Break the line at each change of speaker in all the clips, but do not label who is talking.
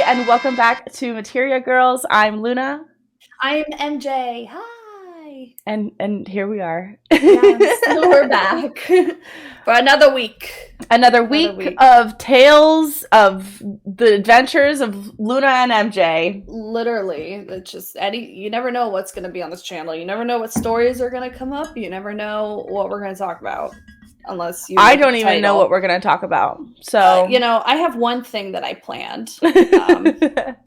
and welcome back to Materia Girls. I'm Luna.
I'm MJ. Hi.
And here we are.
Yes, we're back for another week.
Another week of tales of the adventures of Luna and MJ.
Literally, it's just you never know what's going to be on this channel. You never know what stories are going to come up. You never know what we're going to talk about. Unless you
I don't even know what we're going to talk about. So,
I have one thing that I planned. That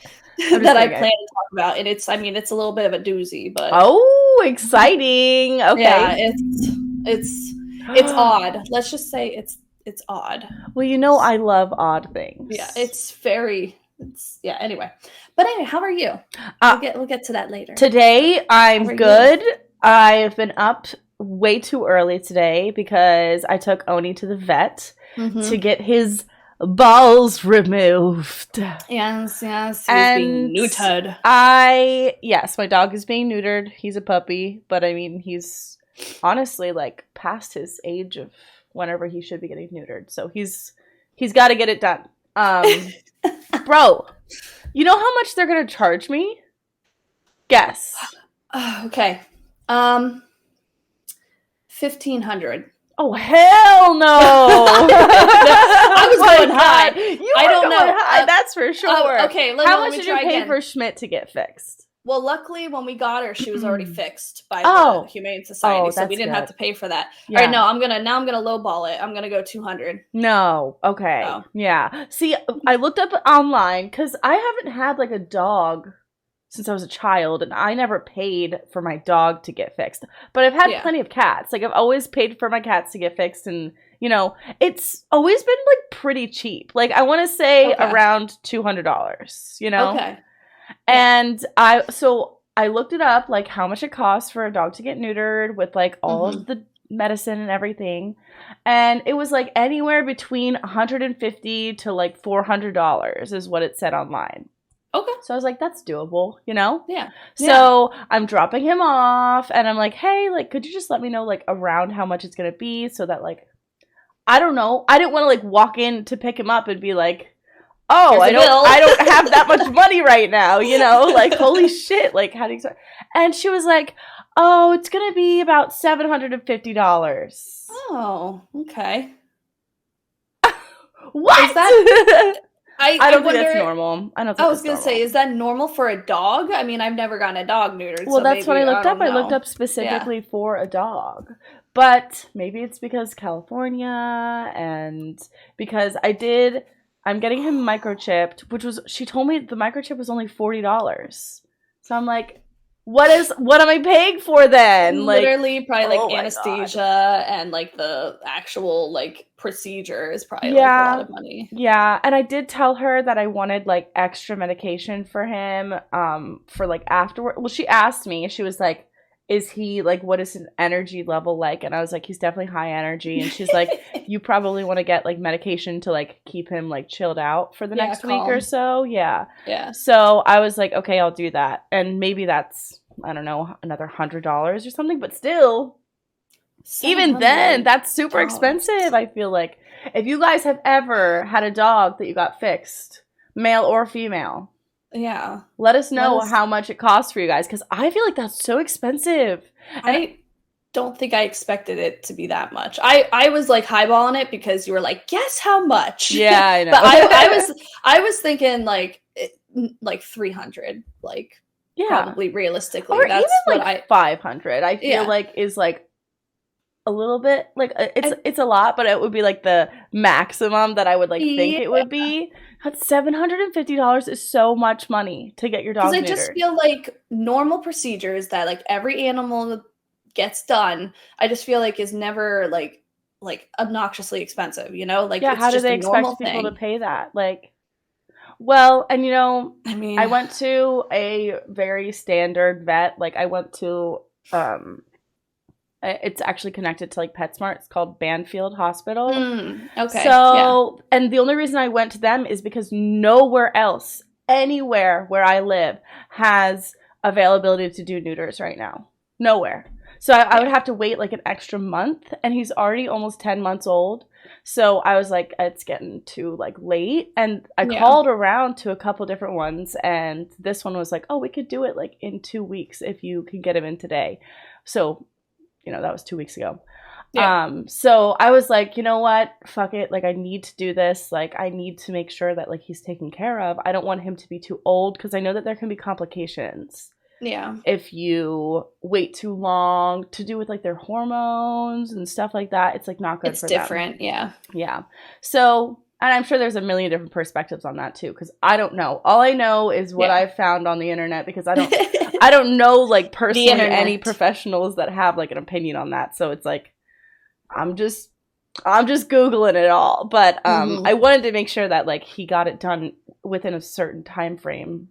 I plan to talk about, and it's a little bit of a doozy, but
exciting. Okay.
Yeah, it's odd. Let's just say it's odd.
Well, I love odd things.
Yeah, anyway. But anyway, how are you? We'll get to that later.
Today I'm good. I've been up way too early today because I took Oni to the vet to get his balls removed.
Yes, he's being neutered.
Yes, my dog is being neutered. He's a puppy, but I mean, he's honestly like past his age of whenever he should be getting neutered. So he's got to get it done. Bro, you know how much they're gonna charge me? Guess.
Okay. 1,500.
Oh, hell no.
I was going high.
I don't know. High, that's for sure.
Okay,
how much did you pay for Schmidt to get fixed?
Well, luckily, when we got her, she was already fixed by the Humane Society, so we didn't have to pay for that. Yeah. All right, no, I'm gonna lowball it. I'm gonna go 200.
No, okay, yeah. See, I looked up online because I haven't had like a dog since I was a child, and I never paid for my dog to get fixed. But I've had plenty of cats. Like, I've always paid for my cats to get fixed, and, it's always been, like, pretty cheap. Like, I want to say around $200,
Okay.
And I looked it up, like, how much it costs for a dog to get neutered with, like, all of the medicine and everything. And it was, like, anywhere between $150 to, like, $400 is what it said online.
Okay.
So I was like, that's doable,
Yeah.
So I'm dropping him off, and I'm like, hey, like, could you just let me know, like, around how much it's going to be so that, like, I don't know. I didn't want to, like, walk in to pick him up and be like, oh, I don't have that much money right now, like, holy shit, like, how do you start? And she was like, oh, it's going to be about $750.
Oh, okay.
What?
Is that...
I don't think that's normal. I
was going to say, is that normal for a dog? I mean, I've never gotten a dog neutered.
Well, that's what I looked up. I looked up specifically for a dog. But maybe it's because California and because I'm getting him microchipped, she told me the microchip was only $40. So I'm like, what am I paying for then?
Literally, probably like anesthesia and like the actual like procedure is probably like a lot of money.
Yeah, and I did tell her that I wanted like extra medication for him for like afterward. Well, she asked me, she was like, is he like, what is his energy level like? And I was like, he's definitely high energy. And she's like, you probably want to get like medication to like keep him like chilled out for the next week or so. Yeah. So I was like, okay, I'll do that. And maybe that's, I don't know, another $100 or something, but still, even then, that's super expensive. I feel like if you guys have ever had a dog that you got fixed, male or female, let us know how much it costs for you guys, because I feel like that's so expensive.
I don't think I expected it to be that much. I was like highballing it because you were like, guess how much?
Yeah, I know.
But I was thinking like 300, like probably realistically,
or
that's
even like 500. I feel like is like a little bit like it's a lot, but it would be like the maximum that I would like think it would be. That's $750 is so much money to get your dog neutered.
Because I just feel like normal procedures that like every animal gets done, I just feel like is never like obnoxiously expensive, Like
how do they expect people to pay that? Like, well, and I mean, I went to a very standard vet. Like I went to it's actually connected to like PetSmart. It's called Banfield Hospital.
Okay.
So, and the only reason I went to them is because nowhere else, anywhere where I live, has availability to do neuters right now. Nowhere. So I would have to wait like an extra month, and he's already almost 10 months old. So I was like, it's getting too like late, and I
Yeah.
called around to a couple different ones, and this one was like, oh, we could do it like in 2 weeks if you can get him in today. So, that was 2 weeks ago.
Yeah.
So I was like, you know what? Fuck it. Like, I need to do this. Like, I need to make sure that like he's taken care of. I don't want him to be too old because I know that there can be complications
Yeah.
if you wait too long to do with like their hormones and stuff like that. It's like not good
It's
for them.
different. Yeah.
Yeah. So, and I'm sure there's a million different perspectives on that too, because I don't know. All I know is what
Yeah.
I've found on the internet, because I don't know like personally any
internet.
professionals that have like an opinion on that. So it's like I'm just googling it all. But
Mhm.
I wanted to make sure that like he got it done within a certain time frame.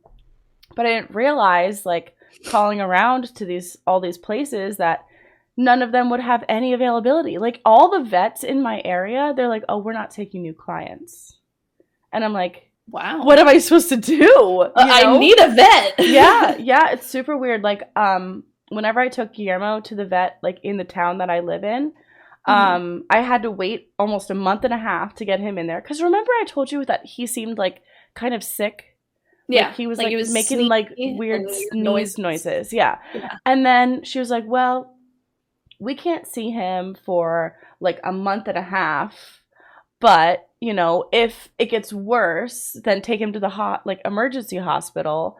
But I didn't realize, like, calling around to all these places, that none of them would have any availability. Like, all the vets in my area, they're like, oh, we're not taking new clients. And I'm like,
Wow.
what am I supposed to do?
I need a vet.
Yeah, it's super weird. Like, whenever I took Guillermo to the vet, like, in the town that I live in, I had to wait almost a month and a half to get him in there. Because remember I told you that he seemed, like, kind of sick?
Yeah.
Like, he was,
he was
making, like, weird sneeze noises. Yeah.
Yeah.
And then she was like, well, we can't see him for, like, a month and a half. But, if it gets worse, then take him to the emergency hospital.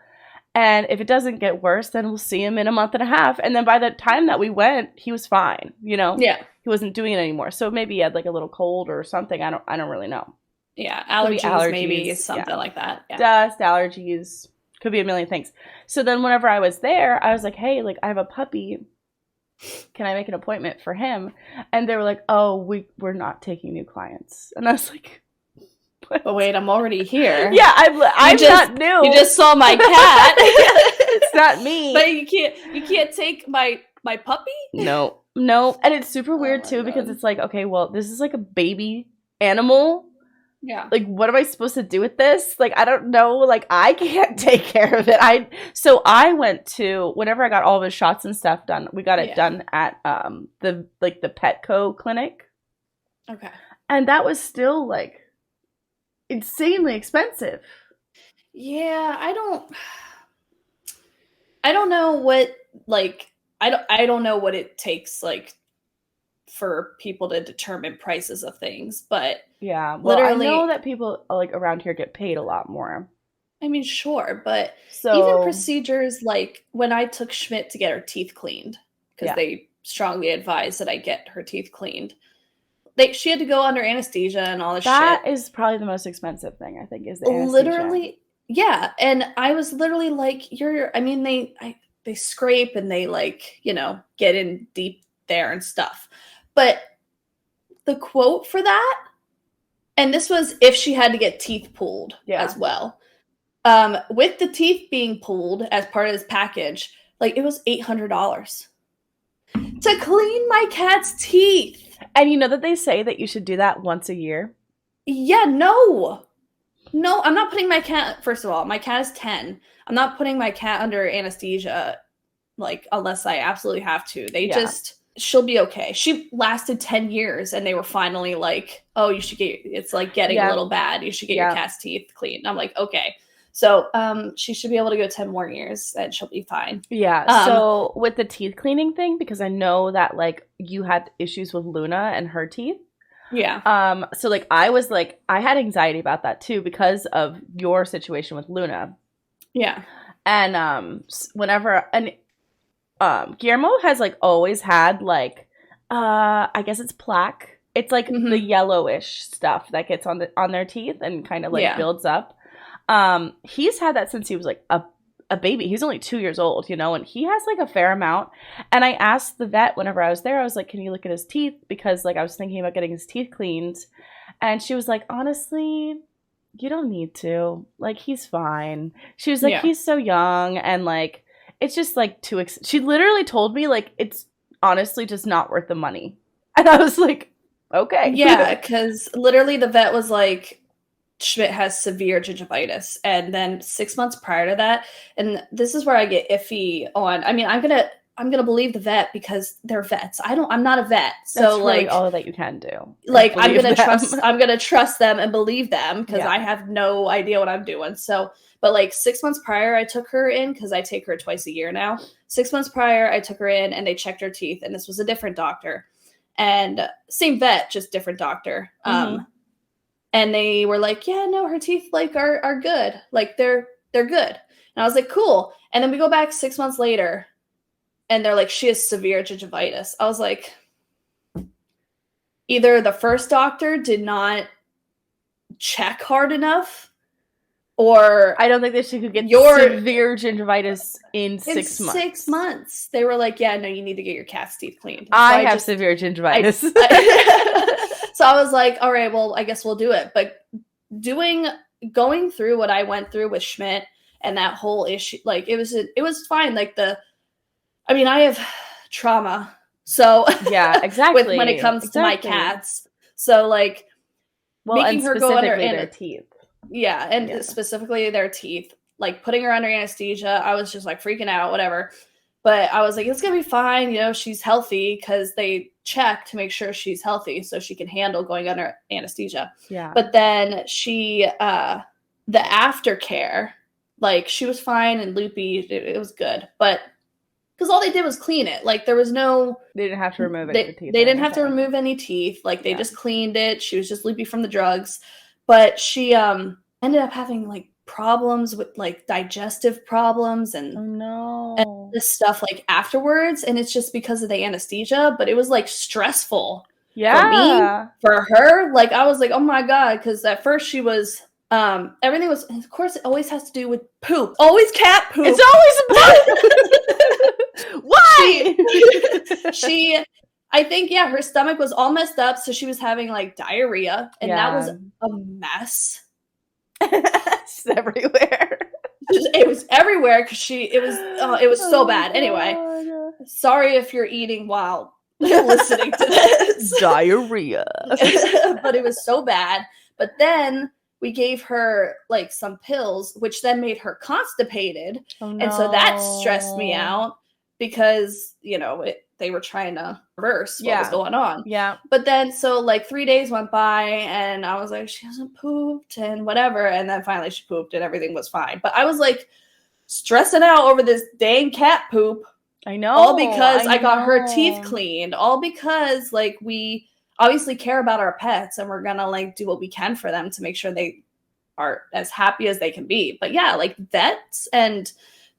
And if it doesn't get worse, then we'll see him in a month and a half. And then by the time that we went, he was fine,
Yeah.
He wasn't doing it anymore. So maybe he had, like, a little cold or something. I don't really know.
Yeah.
Could be
Allergies, maybe something like that. Yeah.
Dust, allergies, could be a million things. So then whenever I was there, I was like, hey, like, I have a puppy. Can I make an appointment for him? And they were like, oh, we're not taking new clients. And I was like, what?
But wait, I'm already here.
Yeah, I'm not new.
You just saw my cat.
It's not me.
But you can't take my puppy?
No. And it's super weird too,
God.
because it's like, okay, well, this is like a baby animal.
Yeah.
Like, what am I supposed to do with this? Like, I don't know. Like, I can't take care of it. So I went to, whenever I got all of his shots and stuff done, we got it done at the Petco clinic.
Okay.
And that was still like insanely expensive.
Yeah, I don't know what, like, I don't know what it takes, like, for people to determine prices of things, but
yeah, well,
literally,
I know that people like around here get paid a lot more.
I mean, sure, but
So
even procedures like when I took Schmidt to get her teeth cleaned, because they strongly advised that I get her teeth cleaned, she had to go under anesthesia and all this shit.
That is probably the most expensive thing, I think, is the anesthesia.
Literally, yeah. And I was literally like, they scrape and they, like, get in deep there and stuff. But the quote for that, and this was if she had to get teeth pulled as well. With the teeth being pulled as part of this package, like, it was $800 to clean my cat's teeth.
And you know that they say that you should do that once a year?
Yeah, no, I'm not putting my cat, first of all, my cat is 10. I'm not putting my cat under anesthesia, like, unless I absolutely have to. She'll be okay. She lasted 10 years and they were finally like, oh, it's like getting a little bad. You should get your cat's teeth cleaned. I'm like, okay. So she should be able to go 10 more years and she'll be fine.
Yeah. So with the teeth cleaning thing, because I know that like you had issues with Luna and her teeth.
Yeah.
So like I had anxiety about that too because of your situation with Luna.
Yeah.
And Guillermo has like always had like I guess it's plaque. It's like the yellowish stuff that gets on their teeth and kind of like builds up. He's had that since he was like a baby. He's only 2 years old, and he has like a fair amount. And I asked the vet whenever I was there, I was like, can you look at his teeth? Because like I was thinking about getting his teeth cleaned. And she was like, honestly, you don't need to. Like, he's fine. She was like, he's so young and like it's just like she literally told me like it's honestly just not worth the money. And I was like, okay.
Yeah, because literally the vet was like, Schmidt has severe gingivitis. And then 6 months prior to that, and this is where I get iffy on, I mean, I'm gonna believe the vet because they're vets. I'm not a vet, so
That's really
like
all that you can do.
Like I'm
Believe
gonna trust them and believe them because
Yeah.
I have no idea what I'm doing. So, but like 6 months prior, I took her in because I take her twice a year now. 6 months prior, I took her in and they checked her teeth, and this was a different doctor, and same vet, just different doctor.
Mhm.
And they were like, yeah, no, her teeth like are good, like they're good. And I was like, cool. And then we go back 6 months later, and they're like, she has severe gingivitis. I was like, either the first doctor did not check hard enough, or
I don't think that she could get
Your-
severe gingivitis in 6 months.
6 months. They were like, yeah, no, you need to get your cat's teeth cleaned. So
I have severe gingivitis.
So I was like, all right, well, I guess we'll do it. But going through what I went through with Schmidt and that whole issue, like it was fine. Like I have trauma. So
Yeah, exactly.
when it comes to my cats. So like making her go under
their teeth.
Yeah, and specifically their teeth. Like putting her under anesthesia, I was just like freaking out, whatever. But I was like, it's gonna be fine, she's healthy, because they check to make sure she's healthy so she can handle going under anesthesia.
Yeah.
But then she the aftercare, like she was fine and loopy, it was good. But because all they did was clean it. Like there was no...
They didn't have to remove any teeth.
They didn't have to remove any teeth. Like they just cleaned it. She was just loopy from the drugs. But she ended up having like problems with like digestive problems and, and this stuff like afterwards. And it's just because of the anesthesia. But it was like stressful for me, for her. Like I was like, oh my God. Because at first she was... everything was, of course, it always has to do with poop. Always cat poop.
It's always about why?
I think, her stomach was all messed up, so she was having like diarrhea, and that was a mess.
It's everywhere.
It was everywhere because it was so bad. Anyway, sorry if you're eating while listening to this.
Diarrhea.
But it was so bad. But then we gave her like some pills, which then made her constipated. Oh, no. And so that stressed me out because, they were trying to reverse what was going on.
Yeah.
But then, so like 3 days went by and I was like, she hasn't pooped and whatever. And then finally she pooped and everything was fine. But I was like stressing out over this dang cat poop.
I know.
All because I got her teeth cleaned. All because like we obviously care about our pets and we're gonna like do what we can for them to make sure they are as happy as they can be. But yeah, like vets and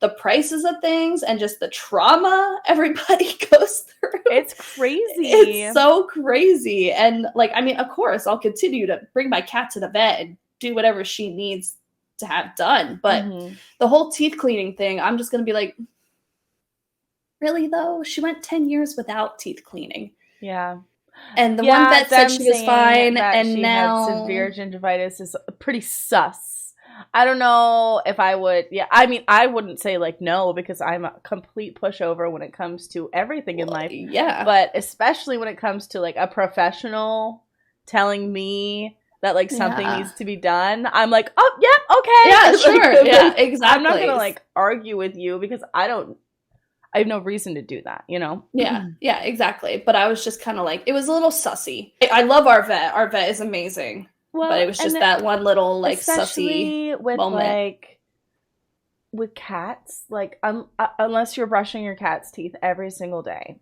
the prices of things and just the trauma everybody goes through.
It's crazy.
It's so crazy. And like, of course I'll continue to bring my cat to the vet and do whatever she needs to have done. But the whole teeth cleaning thing, I'm just gonna be like, really though? She went 10 years without teeth cleaning.
Yeah.
And the one vet said she was fine, and
she
now
had severe gingivitis is pretty sus. I don't know if I would. Yeah, I wouldn't say like no, because I'm a complete pushover when it comes to everything in life.
Yeah,
but especially when it comes to like a professional telling me that like something needs to be done, I'm like, oh yeah, okay,
yeah, sure, yeah, exactly.
I'm not gonna like argue with you because I have no reason to do that,
Yeah, exactly. But I was just kind of like, it was a little sussy. I love our vet. Our vet is amazing. Well, but it was just that one little like sussy
with moment. Like with cats, like unless you're brushing your cat's teeth every single day.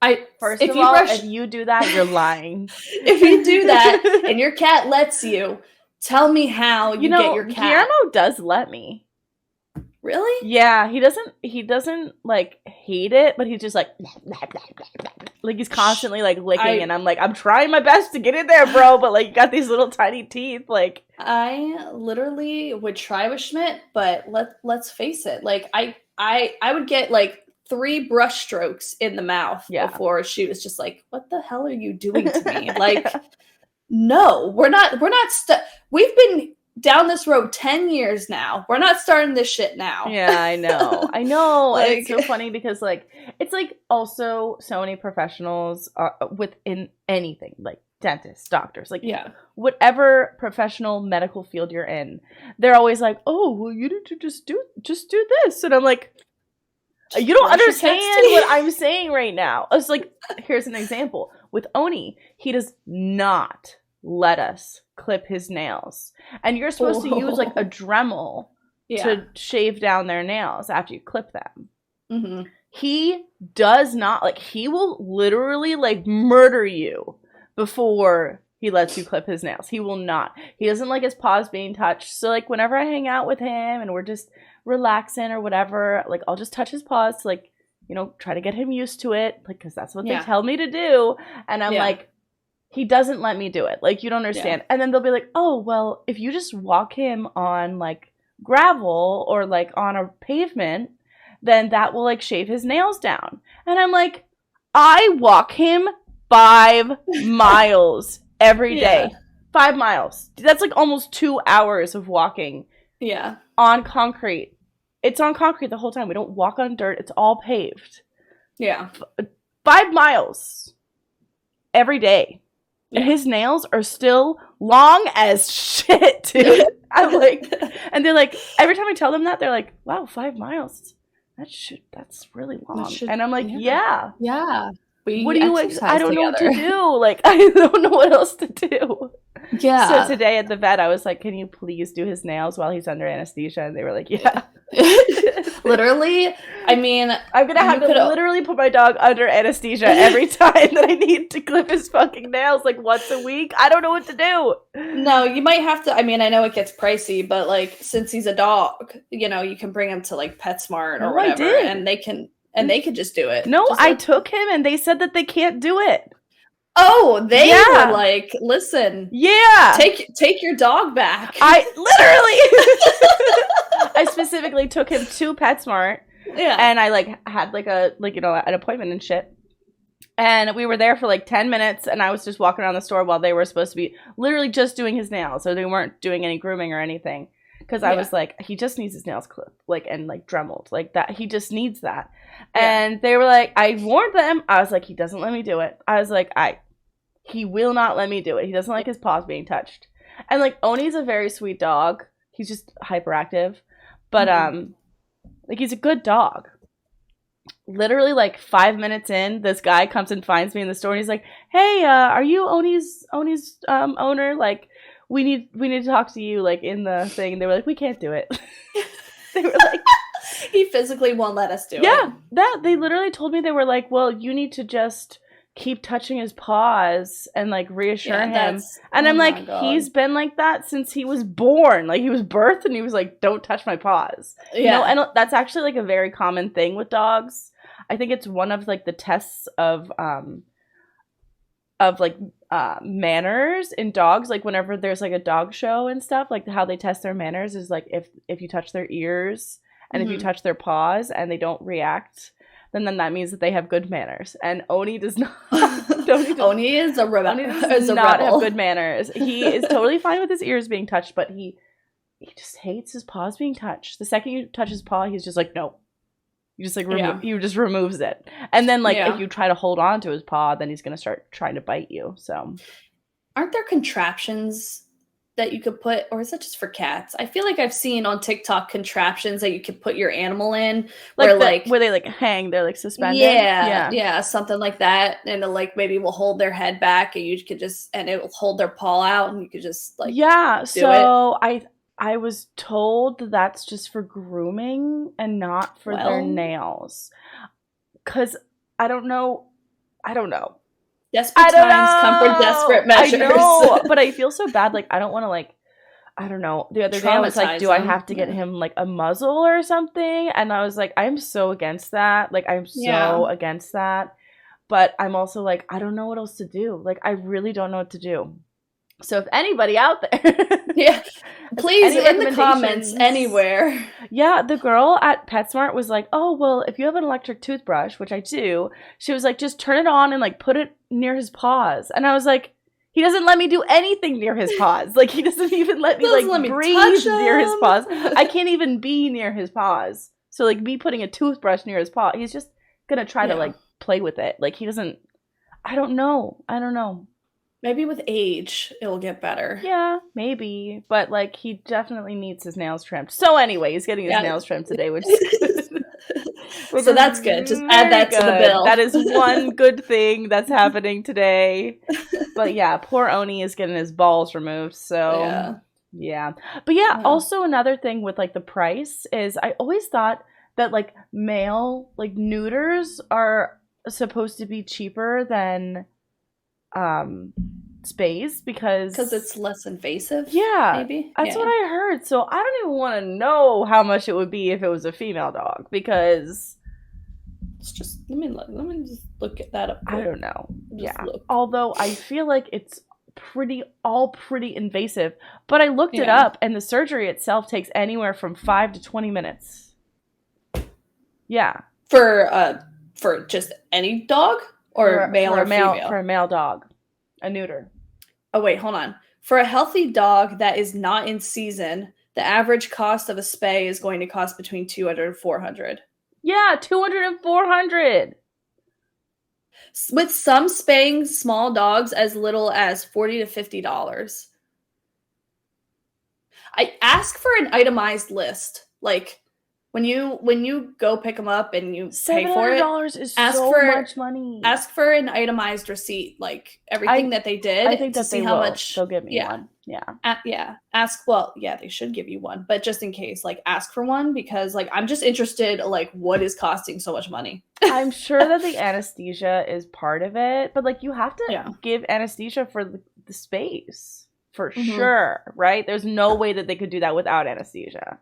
If you do that, you're lying.
If you do that and your cat lets you, tell me how you get your cat.
Guillermo does let me.
Really?
Yeah, he doesn't like hate it, but he's just like he's constantly like licking, and I'm like, I'm trying my best to get in there, bro, but like you got these little tiny teeth, like.
I literally would try with Schmidt, but let's face it, like I would get like 3 brush strokes in the mouth before she was just like, what the hell are you doing to me? Like, no, we're not we've been down this road 10 years now. We're not starting this shit now.
Yeah, I know. Like, it's so funny because like it's like also so many professionals within anything, like dentists, doctors, like whatever professional medical field you're in, they're always like, oh well, you need to just do this, and I'm like, You don't
brush your cat's
understand
teeth.
what I'm saying right now. It's like, here's an example. With Oni, he does not let us clip his nails. And you're supposed to use like a Dremel to shave down their nails after you clip them.
Mm-hmm.
He does not, like, he will literally like murder you before he lets you clip his nails. He will not. He doesn't like his paws being touched. So like whenever I hang out with him and we're just relaxing or whatever, like I'll just touch his paws to like, you know, try to get him used to it, like, because that's what they tell me to do. And I'm like, he doesn't let me do it. Like, you don't understand. And then they'll be like, oh, well, if you just walk him on like gravel or like on a pavement, then that will like shave his nails down. And I'm like, I walk him 5 miles every day. 5 miles. That's like almost 2 hours of walking.
Yeah.
On concrete. It's on concrete the whole time. We don't walk on dirt. It's all paved.
Yeah.
5 miles every day. Yeah. And his nails are still long as shit, dude. I'm like, and they're like, every time I tell them that, they're like, wow, 5 miles. That's really long. And I'm like, yeah.
What do you
I don't know what to do. Like, I don't know what else to do. Yeah. So today at the vet, I was like, can you please do his nails while he's under anesthesia? And they were like, yeah.
Literally, I mean,
I'm going to have to literally put my dog under anesthesia every time that I need to clip his fucking nails, like once a week. I don't know what to do.
No, you might have to. I mean, I know it gets pricey, but like, since he's a dog, you know, you can bring him to like PetSmart or whatever, and they can just do it.
No, I took him and they said that they can't do it.
Oh, they were like, listen.
Yeah.
Take your dog back.
I specifically took him to PetSmart. Yeah. And I like had like an appointment and shit. And we were there for like 10 minutes and I was just walking around the store while they were supposed to be literally just doing his nails. So they weren't doing any grooming or anything. Because I was like, he just needs his nails clipped, like, and like dremeled, like that. He just needs that. And they were like, I warned them. I was like, he doesn't let me do it. I was like, he will not let me do it. He doesn't like his paws being touched. And like, Oni's a very sweet dog. He's just hyperactive, but like, he's a good dog. Literally, like 5 minutes in, this guy comes and finds me in the store, and he's like, "Hey, are you Oni's owner? Like, we need to talk to you, like, in the thing." And they were like, "We can't do it." They were like,
he physically won't let us do it.
Yeah, that they literally told me, they were like, "Well, you need to just keep touching his paws and like reassure him." And I'm like, he's been like that since he was born. Like, he was birthed and he was like, "Don't touch my paws." Yeah. You know, and that's actually like a very common thing with dogs. I think it's one of like the tests of manners in dogs. Like, whenever there's like a dog show and stuff, like how they test their manners is like if you touch their ears and if you touch their paws and they don't react, then that means that they have good manners. And Oni does not.
Oni is a rebel.
Oni does not have good manners. He is totally fine with his ears being touched, but he just hates his paws being touched. The second you touch his paw, he's just like, no. You just like he just removes it. And then like if you try to hold on to his paw, then he's gonna start trying to bite you. So,
aren't there contraptions that you could put, or is it just for cats? I feel like I've seen on TikTok contraptions that you could put your animal in, where
they like hang, they're like suspended.
Yeah, something like that, and it like maybe will hold their head back, and you could just, and it will hold their paw out, and you could just like
So I was told that's just for grooming and not for their nails, because I don't know.
Desperate times come for desperate measures.
I know, but I feel so bad. Like, I don't want to, like, I don't know. The other day I was like, do I have to get him like a muzzle or something? And I was like, I'm so against that. Like, I'm so against that. But I'm also like, I don't know what else to do. Like, I really don't know what to do. So if anybody out there,
please in the comments anywhere.
Yeah, the girl at PetSmart was like, "Oh, well, if you have an electric toothbrush, which I do," she was like, "just turn it on and like put it near his paws." And I was like, he doesn't let me do anything near his paws. Like, he doesn't even let me breathe near his paws. I can't even be near his paws. So like, me putting a toothbrush near his paw, he's just gonna try to like play with it. Like, he doesn't. I don't know.
Maybe with age, it'll get better.
Yeah, maybe. But, like, he definitely needs his nails trimmed. So, anyway, he's getting his nails trimmed today, which is good.
So that's good. Just add that to the bill.
That is one good thing that's happening today. But yeah, poor Oni is getting his balls removed. So yeah. But yeah, also another thing with like the price is I always thought that like male like neuters are supposed to be cheaper than spays because
it's less invasive.
Yeah,
maybe
that's what I heard. So I don't even want to know how much it would be if it was a female dog because
it's just let me just look at that up quick.
I don't know. Look. Although I feel like it's pretty invasive, but I looked it up and the surgery itself takes anywhere from 5 to 20 minutes. Yeah,
for just any dog or male or female?
For a male dog, a neuter.
Oh wait, hold on. For a healthy dog that is not in season, the average cost of a spay is going to cost between $200 and $400.
Yeah, $200 and $400.
With some spaying small dogs as little as $40 to $50. I ask for an itemized list. Like when you go pick them up and you pay for it,
$700 is so much money.
Ask for an itemized receipt, like everything that they did.
I think that
see how much
they'll give me one. Yeah.
Ask. Well, yeah, they should give you one, but just in case, like, ask for one because, like, I'm just interested, like, what is costing so much money?
I'm sure that the anesthesia is part of it, but like, you have to give anesthesia for the space for sure, right? There's no way that they could do that without anesthesia.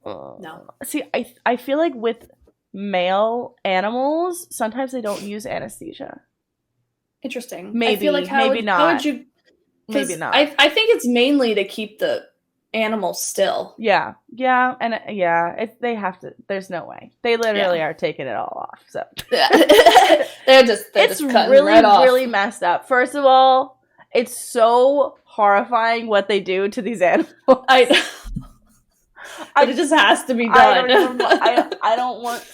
No.
See, I feel like with male animals, sometimes they don't use anesthesia.
Interesting.
Maybe,
I feel like
maybe not.
How would you?
Maybe not.
I think it's mainly to keep the animal still.
Yeah, and they have to. There's no way. They literally are taking it all off. So
they're just cutting
really
right off.
really messed up. First of all, it's so horrifying what they do to these animals.
It just has to be done.
I don't want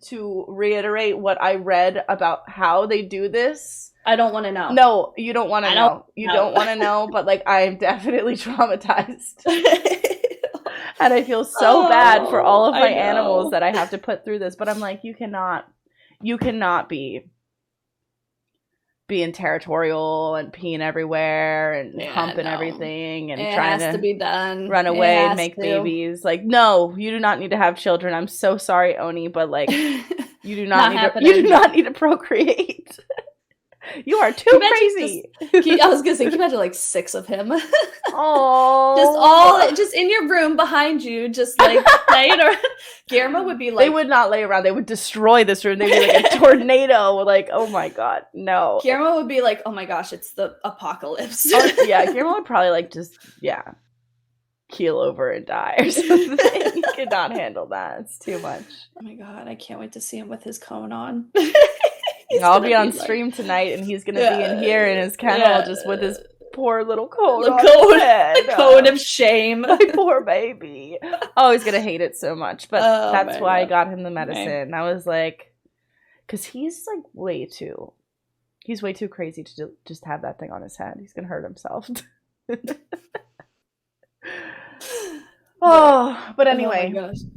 to reiterate what I read about how they do this.
I don't want to know.
No, you don't want to know. You don't want to know, but like I'm definitely traumatized. And I feel so bad for all of my animals that I have to put through this, but I'm like, you cannot be being territorial and peeing everywhere and humping everything and trying to
be done.
Run away and make babies. Like, no, you do not need to have children. I'm so sorry, Oni, but like, you do not need to procreate. You are too crazy.
I was gonna say, can you imagine like 6 of him?
Oh,
just in your room behind you, just like laying around. Guillermo would be like,
they would not lay around. They would destroy this room. They'd be like a tornado. Like, oh my god, no.
Guillermo would be like, oh my gosh, it's the apocalypse.
Yeah, Guillermo would probably like just keel over and die or something. He could not handle that. It's too much.
Oh my god, I can't wait to see him with his cone on.
I'll be on stream tonight, and he's gonna be in here in his kennel, just with his poor little cone on his head.
The cone of shame.
My poor baby. Oh, he's gonna hate it so much. But that's why I got him the medicine. I was like, because he's like way too crazy to just have that thing on his head. He's gonna hurt himself. But anyway,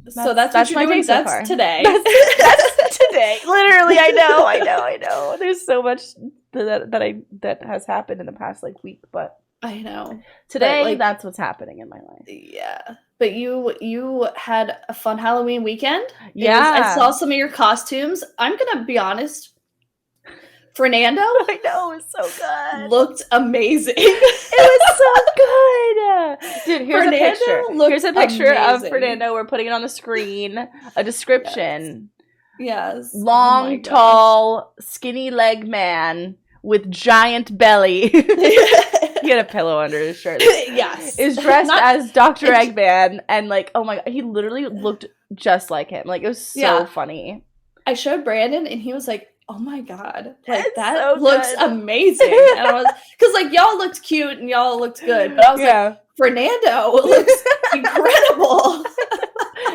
so that's what you're doing. That's today.
That's today. Literally, I know. There's so much that has happened in the past like week, but
I know
today that's what's happening in my life.
Yeah, but you had a fun Halloween weekend.
Yeah,
I saw some of your costumes. I'm gonna be honest. Fernando,
I know, it was so good.
Looked amazing.
It was so good. Dude, here's a picture of Fernando. We're putting it on the screen. A description.
Yes.
Long, tall, skinny leg man with giant belly. He had a pillow under his shirt.
Yes.
Is dressed as Dr. Eggman, and like, oh my god, he literally looked just like him. Like, it was so funny.
I showed Brandon and he was like, oh my god, like
it's
that
so
looks amazing. And I was, because like y'all looked cute and y'all looked good, but I was like, Fernando looks incredible.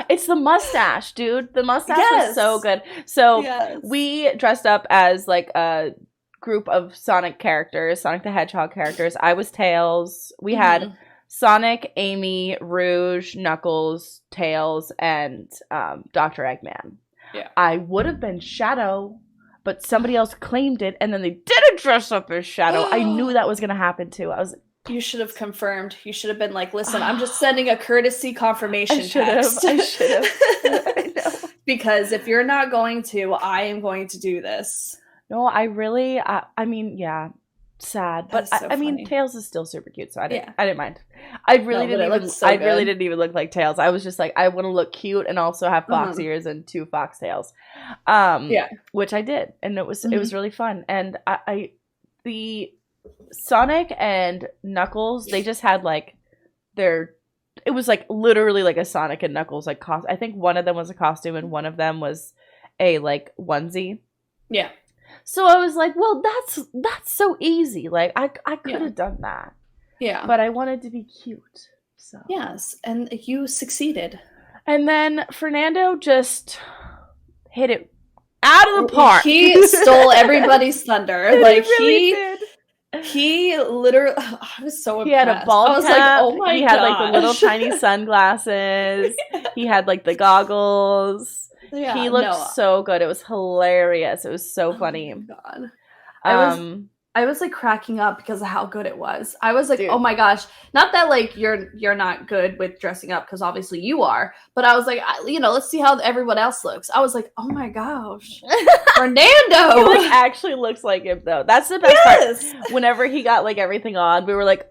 It's the mustache, dude. The mustache was so good. So we dressed up as like a group of Sonic characters, Sonic the Hedgehog characters. I was Tails. We had Sonic, Amy, Rouge, Knuckles, Tails, and Dr. Eggman.
Yeah.
I would have been Shadow, but somebody else claimed it, and then they didn't dress up as Shadow. I knew that was going to happen, too. I was like,
you should have confirmed. You should have been like, listen, I'm just sending a courtesy confirmation text.
I should have. I know.
Because if you're not going to, I am going to do this.
No, I really, I mean, yeah, sad. But
That's so
I mean,
funny.
Tails is still super cute, so I didn't mind.
No, but it looks so
I
good.
really didn't even look like Tails. I was just like, I want to look cute and also have fox ears and 2 foxtails. Which I did, and it was really fun. And the Sonic and Knuckles, they just had like it was like literally like a Sonic and Knuckles like I think one of them was a costume and one of them was a like onesie.
Yeah.
So I was like, well, that's so easy. Like I could have done that.
Yeah.
But I wanted to be cute. So
yes, and you succeeded.
And then Fernando just hit it out of the park.
He stole everybody's thunder. Like
he really did.
He literally, I was so impressed.
He had a ball cap.
I was like, oh my god.
He had like the little tiny sunglasses. He had like the goggles. Yeah, he looked so good. It was hilarious. It was so funny.
Oh my god. I was like cracking up because of how good it was. I was like, dude. Oh my gosh. Not that like you're not good with dressing up, because obviously you are. But I was like, let's see how everyone else looks. I was like, oh my gosh. Fernando!
He like actually looks like him though. That's the best part. Whenever he got like everything on, we were like,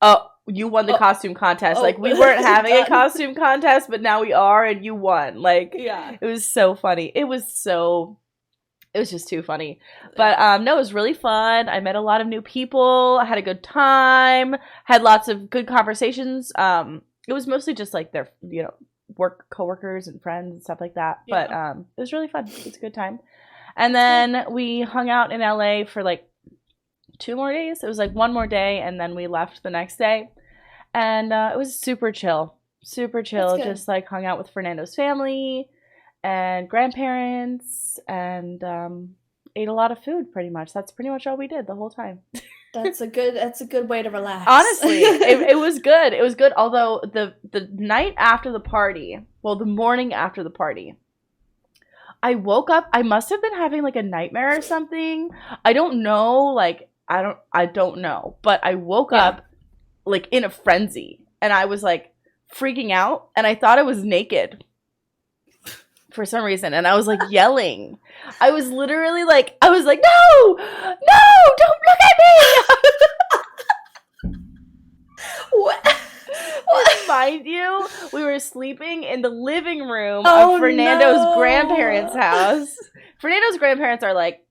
oh, you won the costume contest. Like we weren't having a costume contest, but now we are, and you won. Like, yeah. It was so funny. It was just too funny. But no, it was really fun. I met a lot of new people. I had a good time. Had lots of good conversations. It was mostly just like their, work coworkers and friends and stuff like that. Yeah. But it was really fun. It was a good time. And then we hung out in LA for like 2 more days. It was like 1 more day, and then we left the next day. And it was super chill. Super chill. Just like hung out with Fernando's family and grandparents, and ate a lot of food. Pretty much. That's pretty much all we did the whole time.
That's a good way to relax.
Honestly, it was good. It was good. Although the night after the party, the morning after the party, I woke up. I must have been having like a nightmare or something. I don't know. Like I don't know. But I woke up like in a frenzy, and I was like freaking out, and I thought I was naked for some reason, and I was like yelling. I was literally like, no, don't look at me. What? Mind you, we were sleeping in the living room of Fernando's grandparents' house. Fernando's grandparents are like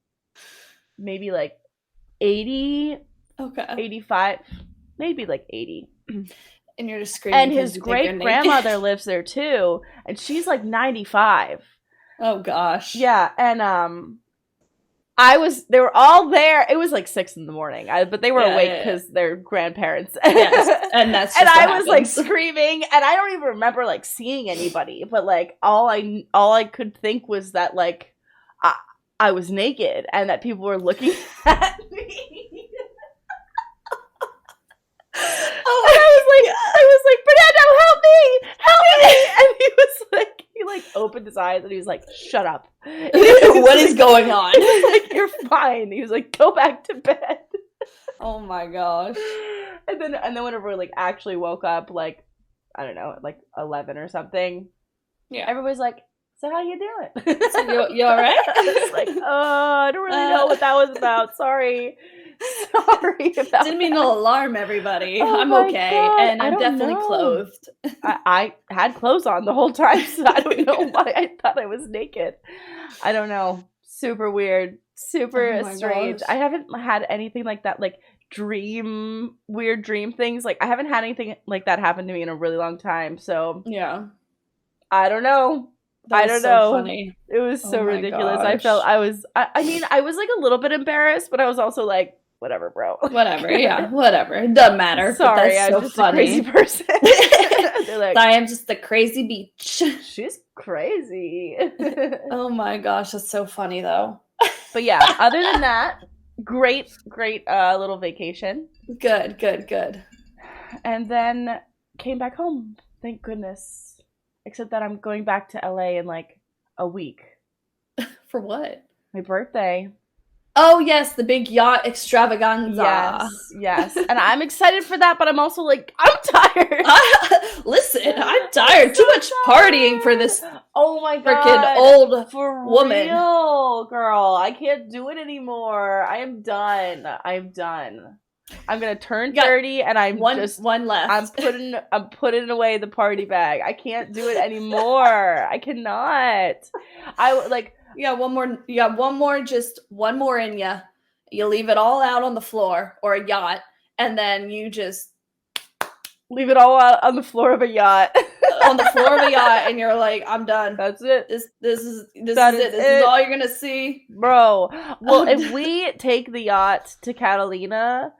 maybe like 80, 85, maybe like 80.
And you're just screaming.
And his great grandmother lives there too, and she's like 95.
Oh gosh.
Yeah, and they were all there. It was like 6 a.m, but they were awake because they're grandparents.
Yes, and that's just
and I was like screaming, and I don't even remember like seeing anybody, but like all I could think was that like I was naked and that people were looking at me. Oh, and I was like, Fernando, help me! And he like opened his eyes and he was like, shut up.
What is going on?
He was like, you're fine. He was like, go back to bed.
Oh my gosh.
And then whenever we like actually woke up, like, I don't know, at like 11 or something. Yeah. Everybody's like, so how you doing?
So you all right?
I was like, I don't really know what that was about. Sorry about
Didn't mean to alarm everybody. I'm okay. God. And I'm definitely clothed.
I had clothes on the whole time, so I don't know why I thought I was naked. I don't know. Super weird. Super strange. Gosh. I haven't had anything like that, like weird dream things. Like I haven't had anything like that happen to me in a really long time. So
yeah.
I don't know. I don't know.
Funny.
It was so ridiculous. Gosh. I was like a little bit embarrassed, but I was also like, whatever, bro.
Whatever, yeah, whatever. It doesn't matter.
Sorry,
I'm
just a crazy person.
They're like, I am just the crazy beach.
She's crazy.
Oh my gosh, that's so funny though.
But yeah, other than that, great little vacation.
Good.
and then came back home. Thank goodness. Except that I'm going back to LA in like a week.
For what?
My birthday.
Oh yes, the big yacht extravaganza.
Yes. And I'm excited for that, but I'm also like, I'm tired.
Listen, I'm tired. Too much partying for this
oh my god,
freaking old
for
woman.
real, girl. I can't do it anymore. I am done. I'm gonna turn 30, and I'm
one
I'm
left.
putting away the party bag. I can't do it anymore. I cannot. I like.
You got one more. You got one more. Just one more in you. You leave it all out on the floor or a yacht, and then you just
leave it all out on the floor of a yacht.
On the floor of a yacht, and you're like, I'm done.
That's it.
This is it. This is all you're gonna see,
bro. Well, if we take the yacht to Catalina,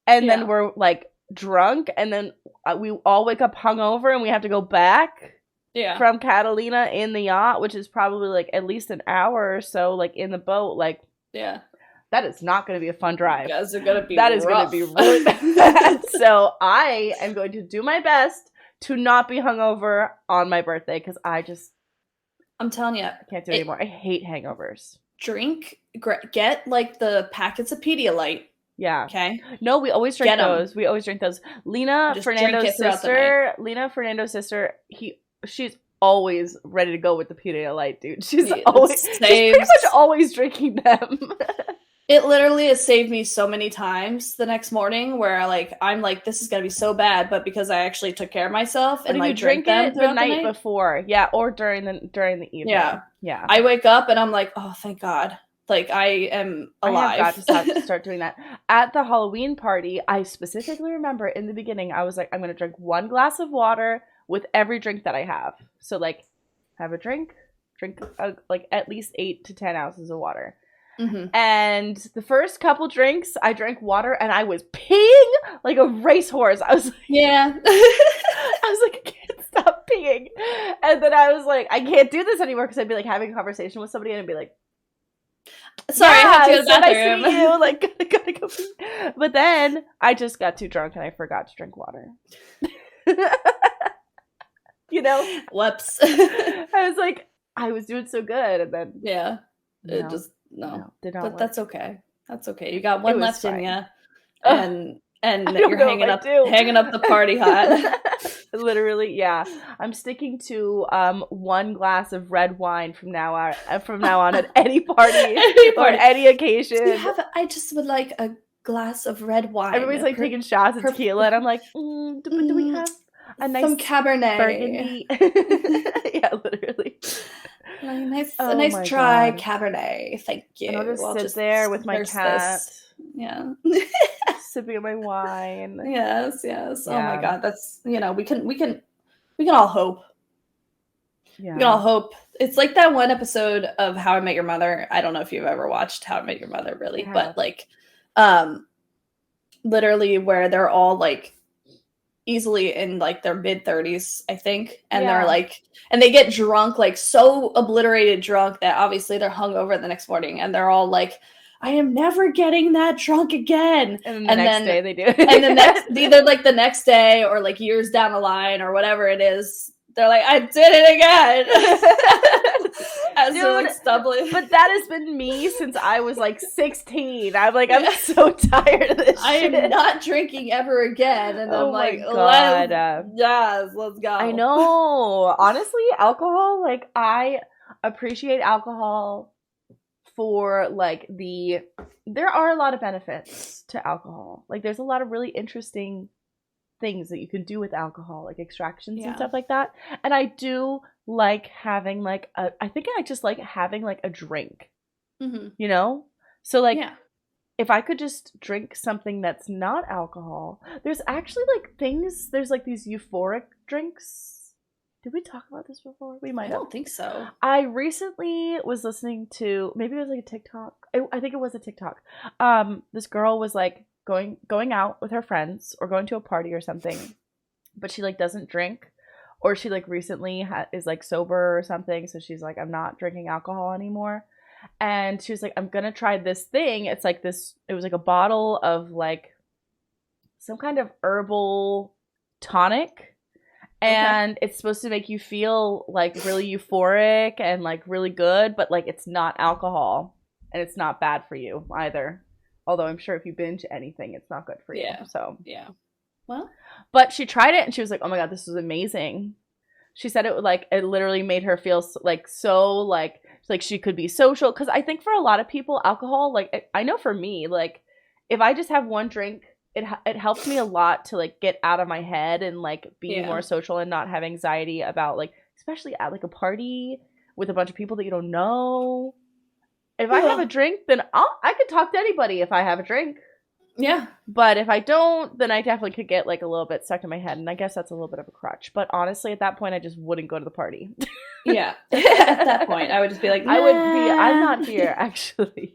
and then we're like drunk, and then we all wake up hungover, and we have to go back.
Yeah.
From Catalina in the yacht, which is probably like at least an hour or so, like in the boat, like that is not going to be a fun drive.
You guys are going to be
that rough. Is going to be really bad. So I am going to do my best to not be hungover on my birthday because
I'm telling you,
I can't do it anymore. I hate hangovers.
Get like the packets of Pedialyte.
Yeah.
Okay.
No, we always drink those. We always drink those. Lena Fernando's sister. She's always ready to go with the Pedialyte, dude. She's pretty much always drinking them.
It literally has saved me so many times the next morning where like I'm like, this is gonna be so bad, but because I actually took care of myself and like drink them
the night before, or during the evening. Yeah.
I wake up and I'm like, oh, thank God. Like I am alive.
I have got to start doing that. At the Halloween party, I specifically remember in the beginning, I was like, I'm gonna drink 1 glass of water with every drink that I have. So, like, have a drink like at least 8 to 10 ounces of water.
Mm-hmm.
And the first couple drinks, I drank water and I was peeing like a racehorse. I was like, I was like, I can't stop peeing. And then I was like, I can't do this anymore because I'd be like having a conversation with somebody and I'd be like,
sorry, I have to go to the bathroom.
Nice to meet you. Like, gotta go pee. But then I just got too drunk and I forgot to drink water. You know?
Whoops.
I was like, I was doing so good, and then
it just
did not
but
work.
That's okay. That's okay. You got one left in you, and you're hanging up the party hot.
Literally, yeah. I'm sticking to 1 glass of red wine from now on at any party, or any occasion.
I just would like a glass of red wine.
Everybody's like taking shots of tequila, and I'm like, do we have a nice
some Cabernet
Burgundy? Yeah, literally.
A nice dry Cabernet. Thank you.
And I'll just sit there with my cat.
Yeah.
Sipping on my wine.
Yes. Yeah. Oh my God. That's, we can all hope. Yeah. We can all hope. It's like that one episode of How I Met Your Mother. I don't know if you've ever watched How I Met Your Mother, really, but like, literally where they're all like easily in like their mid-30s, I think, and they're like, and they get drunk, like so obliterated drunk that obviously they're hungover the next morning, and they're all like, I am never getting that drunk again.
And then the next day they do.
And then either like the next day or like years down the line or whatever it is, they're like, I did it again. As they're like stumbling.
But that has been me since I was like 16. I'm like, I'm so tired of this
I
shit.
am not drinking ever again. And I'm like, let's go.
I know. Honestly, alcohol, like I appreciate alcohol for like there are a lot of benefits to alcohol. Like there's a lot of really interesting things that you can do with alcohol, like extractions and stuff like that. And I do like having like I think I just like having like a drink, you know? So like if I could just drink something that's not alcohol, there's actually like there's like these euphoric drinks. Did we talk about this before? We might have.
I don't think so.
I recently was listening to, maybe it was like a TikTok. I think it was a TikTok. This girl was like going out with her friends or going to a party or something, but she like doesn't drink, or she like recently is like sober or something. So she's like, I'm not drinking alcohol anymore. And she was like, I'm gonna try this thing. It's like this. It was like a bottle of like some kind of herbal tonic,
Okay.
and it's supposed to make you feel like really euphoric and like really good, but like it's not alcohol and it's not bad for you either. Although I'm sure if you binge anything, it's not good for you.
Yeah.
So,
Yeah. Well,
but she tried it and she was like, "Oh my god, this is amazing." She said it would like it literally made her feel like she could be social, because I think for a lot of people alcohol, like I know for me, like if I just have one drink, it helps me a lot to like get out of my head and like be
yeah.
more social and not have anxiety about like, especially at like a party with a bunch of people that you don't know. If I have a drink, then I could talk to anybody if I have a drink.
Yeah.
But if I don't, then I definitely could get like a little bit stuck in my head, and I guess that's a little bit of a crutch. But honestly, at that point, I just wouldn't go to the party.
Yeah. At that point, I would just be like, nah.
I'm not here, actually.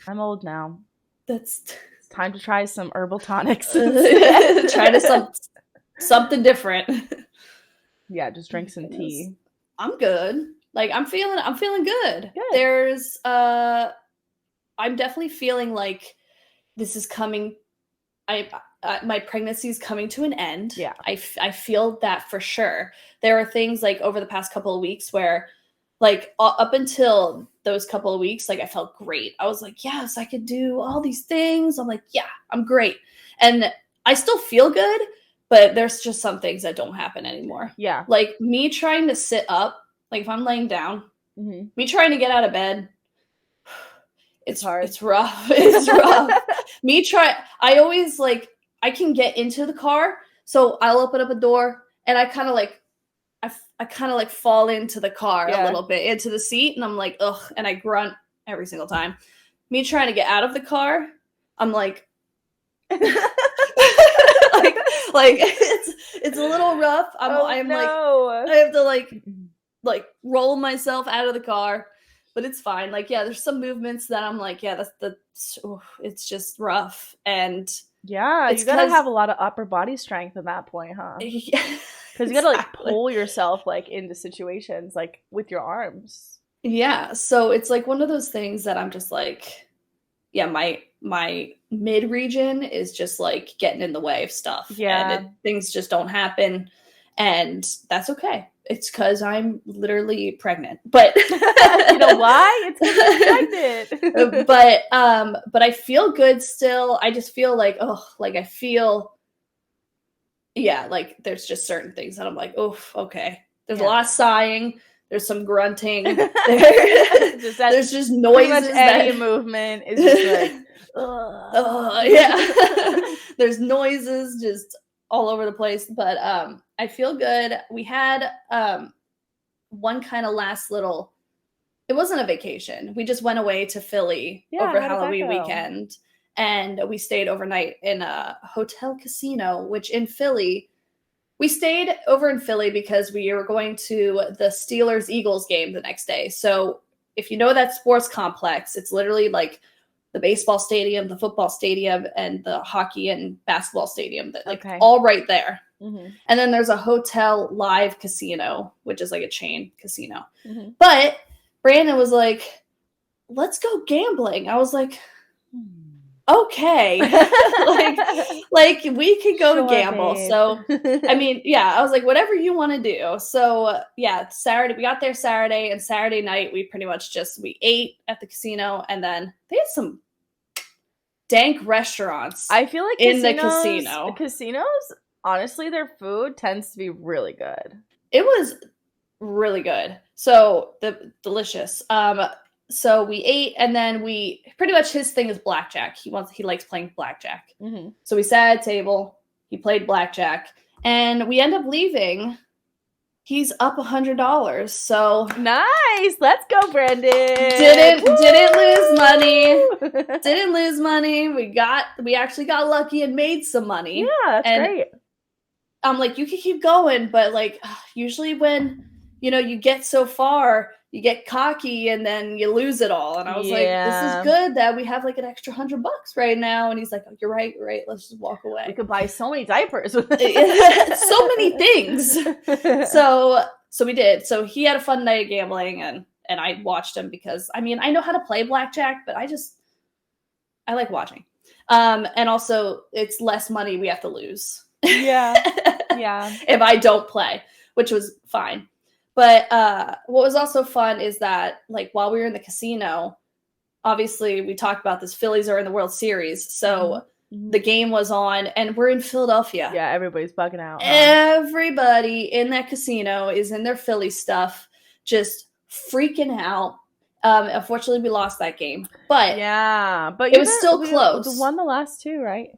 I'm old now.
It's
time to try some herbal tonics.
Try to something different.
Yeah, just drink some tea.
I'm good. Like I'm feeling good.
Good.
There's I'm definitely feeling like this is coming. My pregnancy is coming to an end.
Yeah.
I feel that for sure. There are things like over the past couple of weeks where like up until those couple of weeks, like I felt great. I was like, yes, I could do all these things. I'm like, yeah, I'm great. And I still feel good, but there's just some things that don't happen anymore.
Yeah.
Like me trying to sit up, like if I'm laying down,
mm-hmm.
me trying to get out of bed, it's hard. It's rough. It's rough. I always like, I can get into the car. So I'll open up a door and I kind of like, I kind of like fall into the car a little bit, into the seat. And I'm like, ugh. And I grunt every single time. Me trying to get out of the car, I'm like, like it's a little rough. I have to like roll myself out of the car, but it's fine. Like, yeah, there's some movements that I'm like, yeah, it's just rough. And
yeah, you gotta have a lot of upper body strength at that point, huh?
Yeah,
because you gotta like pull yourself like into situations like with your arms.
Yeah, so it's like one of those things that I'm just like, yeah, my mid region is just like getting in the way of stuff.
Yeah,
and things just don't happen, and that's okay. It's because I'm literally pregnant, but
you know why? It's pregnant.
But I feel good still. I just feel like, I feel, yeah, like there's just certain things that I'm like, okay. There's a lot of sighing. There's some grunting. There's just noises.
Pretty much any movement is just like,
yeah. There's noises just all over the place, but I feel good. We had one kind of last little. It wasn't a vacation. We just went away to Philly over Halloween weekend, and we stayed overnight in a hotel casino, which in Philly. We stayed over in Philly because we were going to the Steelers-Eagles game the next day. So if you know that sports complex, it's literally like the baseball stadium, the football stadium, and the hockey and basketball stadium, that like all right there.
Mm-hmm.
And then there's a hotel live casino, which is like a chain casino.
Mm-hmm.
But Brandon was like, let's go gambling. I was like, okay. like we could go gamble. Babe. So I mean, yeah, I was like, whatever you want to do. So yeah, we got there Saturday, and Saturday night we pretty much we ate at the casino, and then they had some dank restaurants.
I feel like
in the casino.
Casinos, honestly, their food tends to be really good.
It was really good. So delicious. So we ate, and then we pretty much, his thing is blackjack. He likes playing blackjack.
Mm-hmm.
So we sat at a table. He played blackjack, and we end up leaving. He's up $100. So
nice. Let's go, Brandon.
Didn't lose money. Didn't lose money. We actually got lucky and made some money.
Yeah, that's great.
I'm like, you can keep going, but like usually when you get so far, you get cocky and then you lose it all. And I was like, this is good that we have like an extra $100 right now. And he's like, oh, you're right. Let's just walk away.
We could buy so many diapers.
So many things. So we did. So he had a fun night of gambling, and I watched him because I know how to play blackjack, but I like watching. And also it's less money we have to lose.
Yeah. Yeah.
if I don't play, which was fine. But what was also fun is that, like, while we were in the casino, obviously we talked about this, Phillies are in the World Series. So
Mm-hmm.
the game was on, and we're in Philadelphia.
Yeah, everybody's bugging out. Huh?
Everybody in that casino is in their Philly stuff, just freaking out. Unfortunately, we lost that game, but
yeah, but
it was still close.
won the last two, right?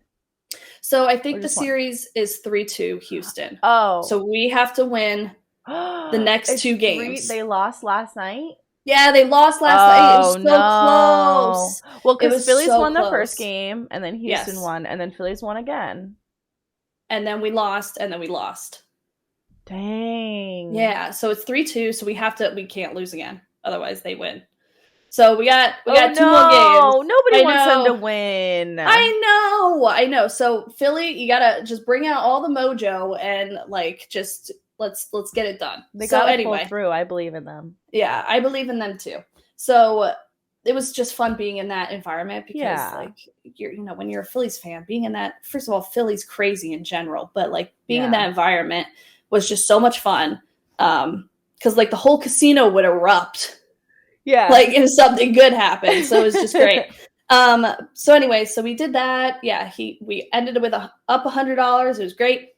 So I
Or
think the
just one?
series is 3-2 Houston.
Oh,
So we have to win the next
it's
two games.
They lost last night.
Yeah, they lost last night. It was
Oh
so
no!
close.
Well,
It
because
was
Phillies
so
won the
close.
first game, and then Houston
Yes.
won, and then Phillies won again.
And then we lost, and then we lost.
Dang.
Yeah, so it's 3-2, so we can't lose again. Otherwise they win. So we got two more games.
Nobody wants them to win.
I know. So Philly, you gotta just bring out all the mojo and like just let's get it done.
They gotta pull through. I believe in them.
Yeah, I believe in them too. So it was just fun being in that environment because like when you're a Phillies fan, being in that, first of all, Philly's crazy in general, but like being in that environment was just so much fun. Because like the whole casino would erupt. Yeah. Like if something good happened. So it was just great. So anyway, so we did that. Yeah, we ended with up $100. It was great.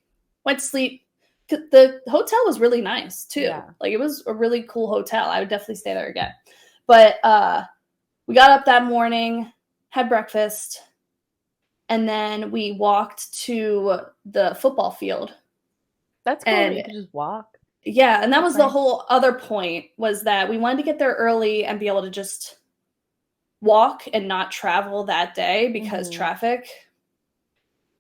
Went to sleep. The hotel was really nice too. Yeah. Like it was a really cool hotel. I would definitely stay there again. But we got up that morning, had breakfast, and then we walked to the football field.
That's cool. And you could just walk.
Yeah, and that was the whole other point, was that we wanted to get there early and be able to just walk and not travel that day because traffic.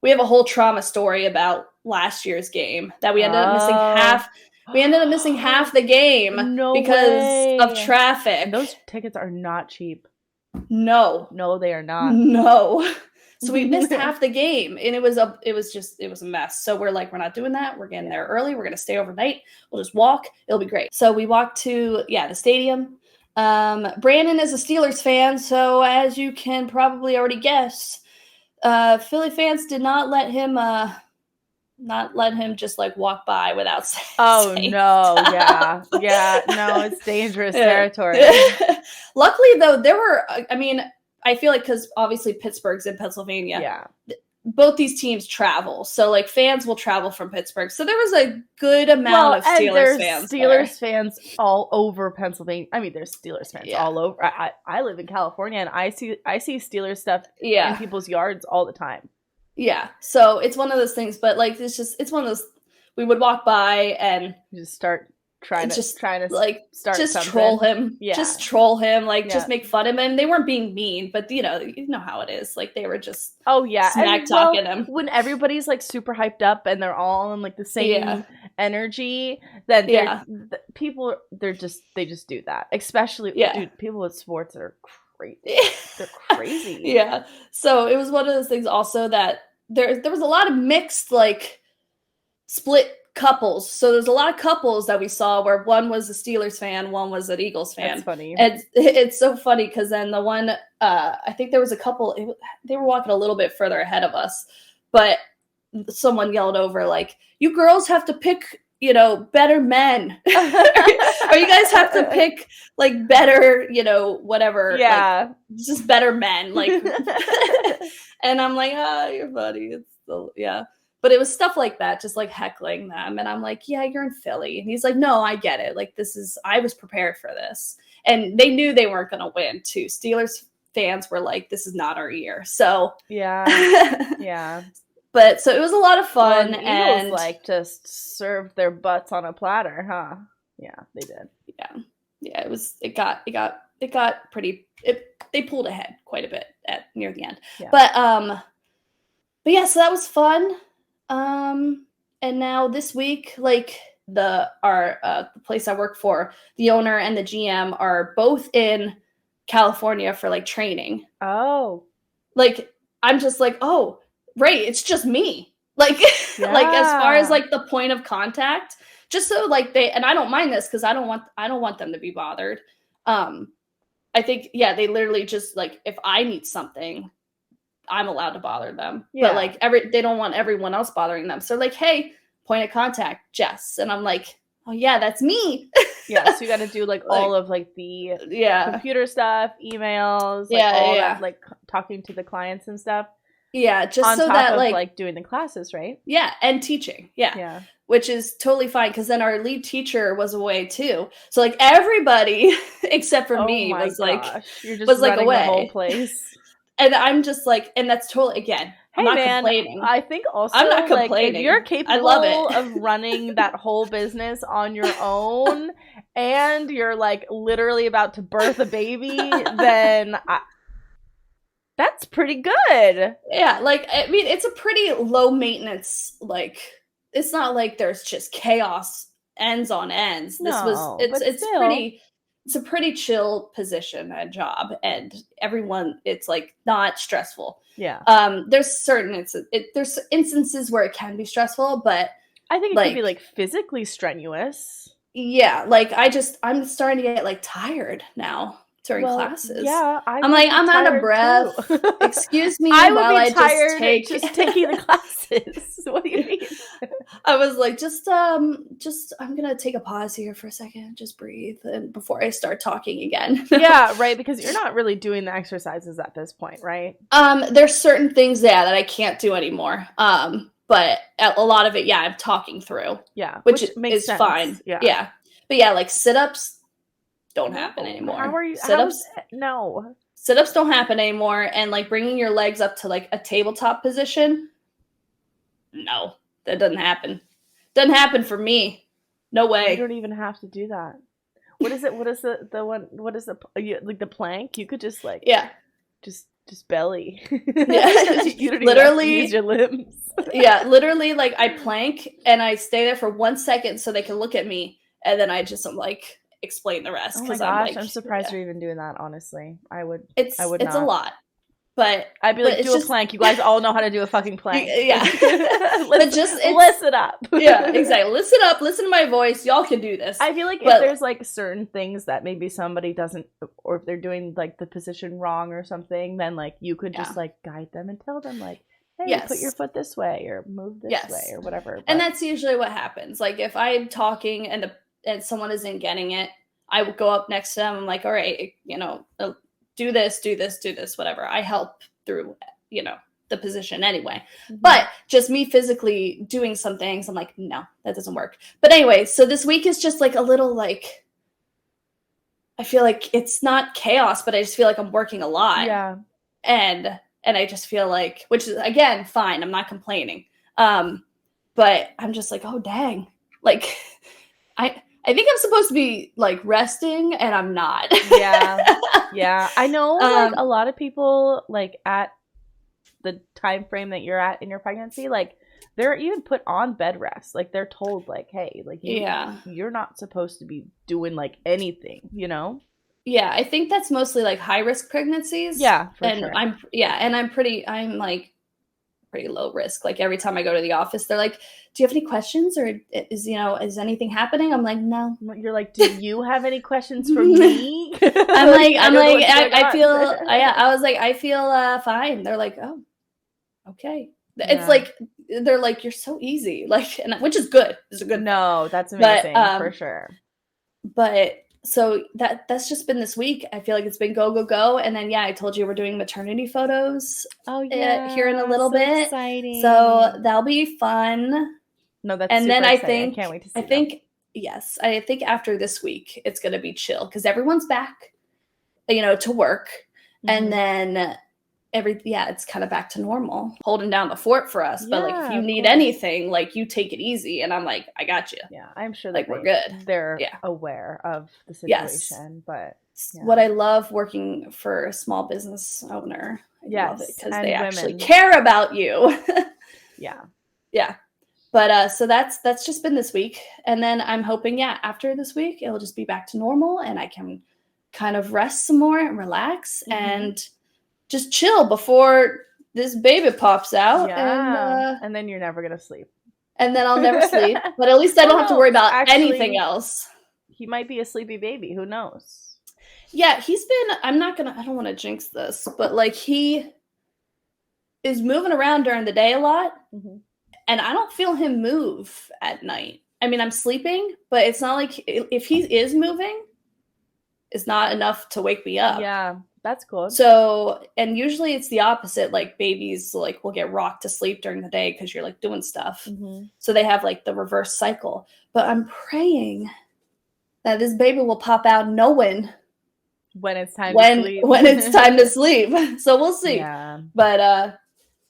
We have a whole trauma story about last year's game that we ended up missing half. We ended up missing half the game because of traffic.
And those tickets are not cheap.
No,
they are not.
No. So we missed half the game, and it was a mess. So we're like, we're not doing that. We're getting there early. We're going to stay overnight. We'll just walk. It'll be great. So we walked to, the stadium. Brandon is a Steelers fan. So as you can probably already guess, Philly fans did not let him just like walk by without saying
no. Yeah. No, it's dangerous territory.
Luckily though, there were, I feel like, because obviously Pittsburgh's in Pennsylvania.
Yeah.
Both these teams travel. So, like, fans will travel from Pittsburgh. So there was a good amount of Steelers fans.
Steelers fans all over Pennsylvania. I mean, there's Steelers fans all over. I live in California, and I see Steelers stuff in people's yards all the time. Yeah.
So it's one of those things. But, like, it's one of those, we would walk by and
just start trying to
start just something. Troll him. Yeah. Just troll him, just make fun of him. And they weren't being mean, but you know how it is. Like they were just smack talking him.
When everybody's like super hyped up and they're all in like the same energy, then people they just do that. Especially dude, people with sports are crazy. They're crazy.
Yeah. So it was one of those things also that there was a lot of mixed like split couples. So there's a lot of couples that we saw where one was a Steelers fan, one was an Eagles fan.
That's funny.
And it's so funny because then the one, I think there was a couple, they were walking a little bit further ahead of us, but someone yelled over like, you girls have to pick, better men. Or you guys have to pick like better, whatever.
Yeah.
Like, just better men. Like, and I'm like, you're funny. It's so, yeah. But it was stuff like that, just like heckling them. And I'm like, yeah, you're in Philly. And he's like, no, I get it. Like, I was prepared for this. And they knew they weren't going to win, too. Steelers fans were like, this is not our year. So,
yeah. Yeah.
But so it was a lot of fun.
Well, and Eagles, like, just served their butts on a platter, huh? Yeah, they did.
Yeah. Yeah, it got pretty, they pulled ahead quite a bit near the end. Yeah. But yeah, so that was fun. And now this week, like the place I work for, the owner and the GM are both in California for like training.
Oh,
like I'm just like, oh, right. It's just me. Like, like as far as like the point of contact, just so like and I don't mind this because I don't want them to be bothered. I think, they literally just like, if I need something, I'm allowed to bother them.
Yeah.
But like they don't want everyone else bothering them. So like, hey, point of contact, Jess. And I'm like, oh yeah, that's me.
Yeah, so you got to do like all of like the computer stuff, emails, like all that, like talking to the clients and stuff.
Yeah, just
on
so
top
that
of
like
doing the classes, right?
Yeah, and teaching. Yeah. Which is totally fine because then our lead teacher was away too. So like everybody except for me was like
you're just running
away.
The whole place.
And I'm just like, and that's totally, again,
hey,
I'm not
man,
complaining.
I think also
I'm not complaining.
If you're capable of running that whole business on your own and you're like literally about to birth a baby, then that's pretty good.
Yeah, like, I mean, it's a pretty low maintenance, like, it's not like there's just chaos ends on ends. It's a pretty chill position and job, and everyone, it's like not stressful.
Yeah.
There's there's instances where it can be stressful, but
I think it could be like physically strenuous.
Yeah, like I'm starting to get like tired now during classes.
Yeah,
I'm like, I'm out of breath. Excuse me while I just
taking the classes. What do you mean?
I was like, I'm gonna take a pause here for a second, just breathe, and before I start talking again.
Yeah, right, because you're not really doing the exercises at this point, right?
There's certain things that I can't do anymore. But a lot of it, I'm talking through.
Yeah,
which makes sense. Fine. Yeah. But yeah, like sit-ups don't happen anymore.
How are you?
Sit-ups?
No.
Sit-ups don't happen anymore, and like bringing your legs up to like a tabletop position, no, that doesn't happen. Doesn't happen for me. No way.
You don't even have to do that. What is it? What is the one? What is like the plank? You could just like just belly.
Yeah,
you don't literally even have to use your limbs.
Yeah, literally, like I plank and I stay there for 1 second so they can look at me, and then I'm like explain the rest.
Oh my gosh, I'm surprised you're even doing that. Honestly, I would.
It's
not.
A lot, but
I'd be like, do a plank. You guys all know how to do a fucking plank.
Yeah,
but just listen up.
Yeah, exactly. Listen up. Listen to my voice. Y'all can do this.
I feel like if there's like certain things that maybe somebody doesn't, or if they're doing like the position wrong or something, then like you could just like guide them and tell them like, hey, put your foot this way or move this way or whatever. But...
And that's usually what happens. Like if I'm talking and someone isn't getting it, I would go up next to them. I'm like, all right, do this, whatever. I help through, the position anyway. Mm-hmm. But just me physically doing some things, I'm like, no, that doesn't work. But anyway, so this week is just like a little like, I feel like it's not chaos, but I just feel like I'm working a lot.
Yeah.
And I just feel like, which is, again, fine. I'm not complaining. But I'm just like, oh, dang. Like, I think I'm supposed to be, like, resting, and I'm not.
Yeah. Yeah. I know, like, a lot of people, like, at the time frame that you're at in your pregnancy, like, they're even put on bed rest. Like, they're told, like, hey, like, you're not supposed to be doing, like, anything,
Yeah, I think that's mostly like high risk pregnancies.
Yeah, for
and
sure.
I'm like pretty low risk. Like every time I go to the office, they're like, "Do you have any questions, or is anything happening?" I'm like, "No."
You're like, "Do you have any questions for me?"
I feel fine. They're like, "Oh, okay." Yeah. It's like they're like, "You're so easy," like, and which is good. It's a good.
No, that's amazing for sure.
But. So that's just been this week. I feel like it's been go, go, go. And then, I told you we're doing maternity photos here in a little bit.
Exciting.
So that'll be fun.
No, that's
and
super
then
exciting. I can't wait to see
yes, I think after this week, it's going to be chill because everyone's back, to work. Mm-hmm. And then it's kind of back to normal, holding down the fort for us. But like, if you need anything, like you take it easy. And I'm like, I got you.
Yeah, I'm sure
like we're good.
They're aware of the situation, but
what I love working for a small business owner. I love it because they actually care about you.
Yeah.
But so that's just been this week. And then I'm hoping, after this week, it'll just be back to normal and I can kind of rest some more and relax and just chill before this baby pops out.
Yeah. And then you're never going to sleep. And
then I'll never sleep. But at least I don't have to worry about anything else.
He might be a sleepy baby. Who knows?
Yeah, he's been, I don't want to jinx this, but like is moving around during the day a lot,
Mm-hmm.
and I don't feel him move at night. I mean, I'm sleeping, but it's not like if he is moving, it's not enough to wake me up.
Yeah, that's cool.
So, and usually it's the opposite. Like babies, like will get rocked to sleep during the day because you're like doing stuff.
Mm-hmm.
So they have like the reverse cycle. But I'm praying that this baby will pop out knowing
When it's time to sleep.
when it's time to sleep. So we'll see.
Yeah.
But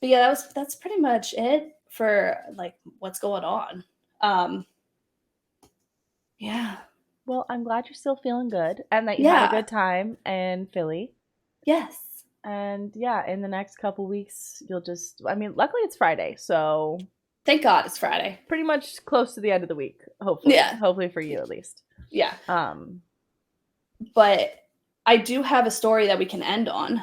yeah, that's pretty much it for like what's going on. Yeah.
Well, I'm glad you're still feeling good and that you had a
Yeah.
good time in Philly.
Yes.
And yeah, in the next couple weeks, you'll just, I mean, luckily it's Friday, so
Thank God it's Friday.
pretty much close to the end of the week, hopefully.
Yeah.
Hopefully for you at least.
Yeah.
Um,
But I do have a story that we can end on.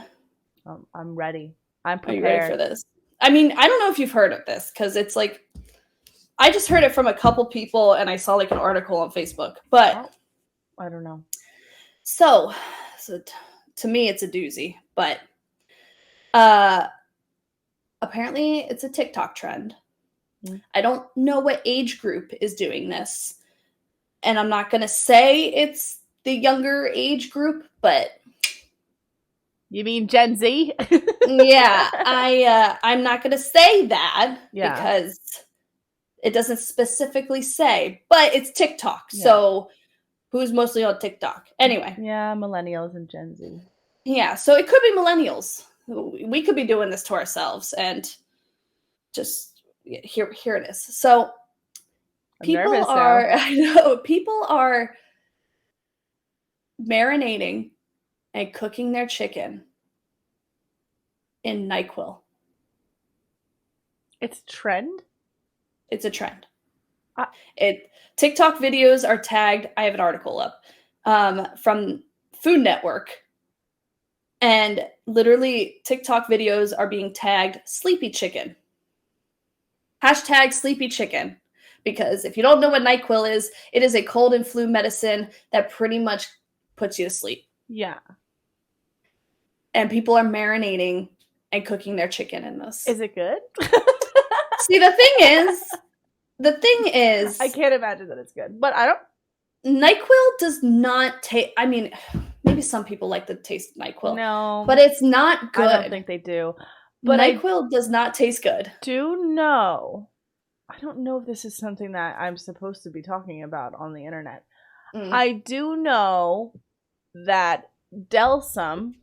I'm ready. I'm
Are you
prepared.
ready for this? I mean, I don't know if you've heard of this because it's like I just heard it from a couple people and I saw like an article on Facebook. But
I don't know.
So to me it's a doozy, but apparently it's a TikTok trend.
Mm.
I don't know what age group is doing this. And I'm not going to say it's the younger age group, but
you mean Gen Z?
yeah, I'm not going to say that because it doesn't specifically say, but it's TikTok. Yeah. So who's mostly on TikTok? Anyway.
Yeah, millennials and Gen Z.
Yeah, so it could be millennials. We could be doing this to ourselves and just here it is. So people are marinating and cooking their chicken in NyQuil.
It's a trend?
It's a trend. TikTok videos are tagged. I have an article up from Food Network. And literally TikTok videos are being tagged sleepy chicken. Hashtag sleepy chicken. Because if you don't know what NyQuil is, it is a cold and flu medicine that pretty much puts you to sleep.
Yeah.
And people are marinating and cooking their chicken in this.
Is it good?
See, the thing is...
I can't imagine that it's good. But I don't...
NyQuil does not taste... I mean, maybe some people like the taste of NyQuil.
No.
But it's not good.
I don't think they do. But
NyQuil does not taste good.
Do know... I don't know if this is something that I'm supposed to be talking about on the internet. I do know that Delsum...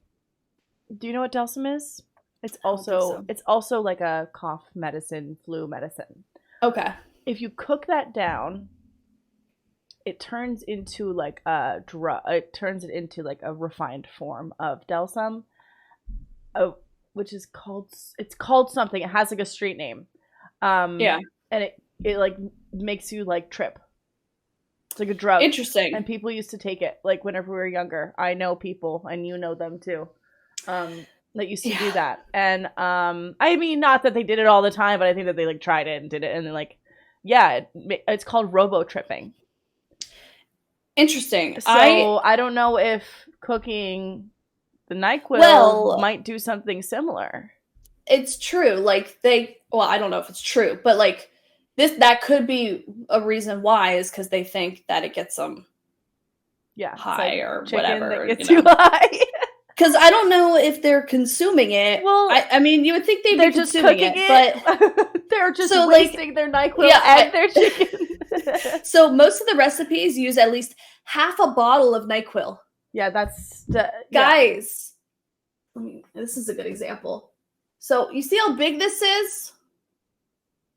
Do you know what Delsum is? It's also like a cough medicine, flu medicine.
Okay.
If you cook that down, it turns into like a drug. It turns it into like a refined form of Delsum, which is called something. It has like a street name. Yeah. And it like makes you like trip. It's like a drug.
Interesting.
And people used to take it like whenever we were younger. I know people, and you know them too. That used to do that. And I mean, not that they did it all the time, but I think that they like tried it and did it, and then like, yeah, it's called robo tripping.
Interesting.
So I don't know if cooking the NyQuil might do something similar.
It's true. Like I don't know if it's true, but like that could be a reason why is because they think that it gets them high or whatever.
That gets you high.
Because I don't know if they're consuming it. Well, I mean, you would think they'd be consuming it, but
they're just wasting their NyQuil and their chicken.
So most of the recipes use at least half a bottle of NyQuil.
Yeah, that's
guys. This is a good example. So you see how big this is?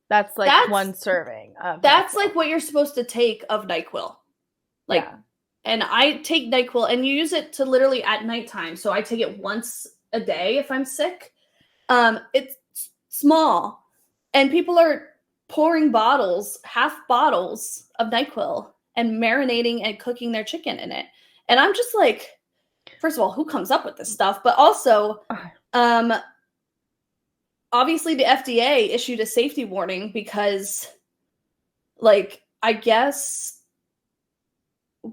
That's like one serving of
that's NyQuil. Like what you're supposed to take of NyQuil. Like. Yeah. And I take NyQuil, and you use it to literally at nighttime. So I take it once a day if I'm sick. It's small, and people are pouring half bottles of NyQuil, and marinating and cooking their chicken in it. And I'm just like, first of all, who comes up with this stuff? But also, obviously the FDA issued a safety warning because, like, I guess...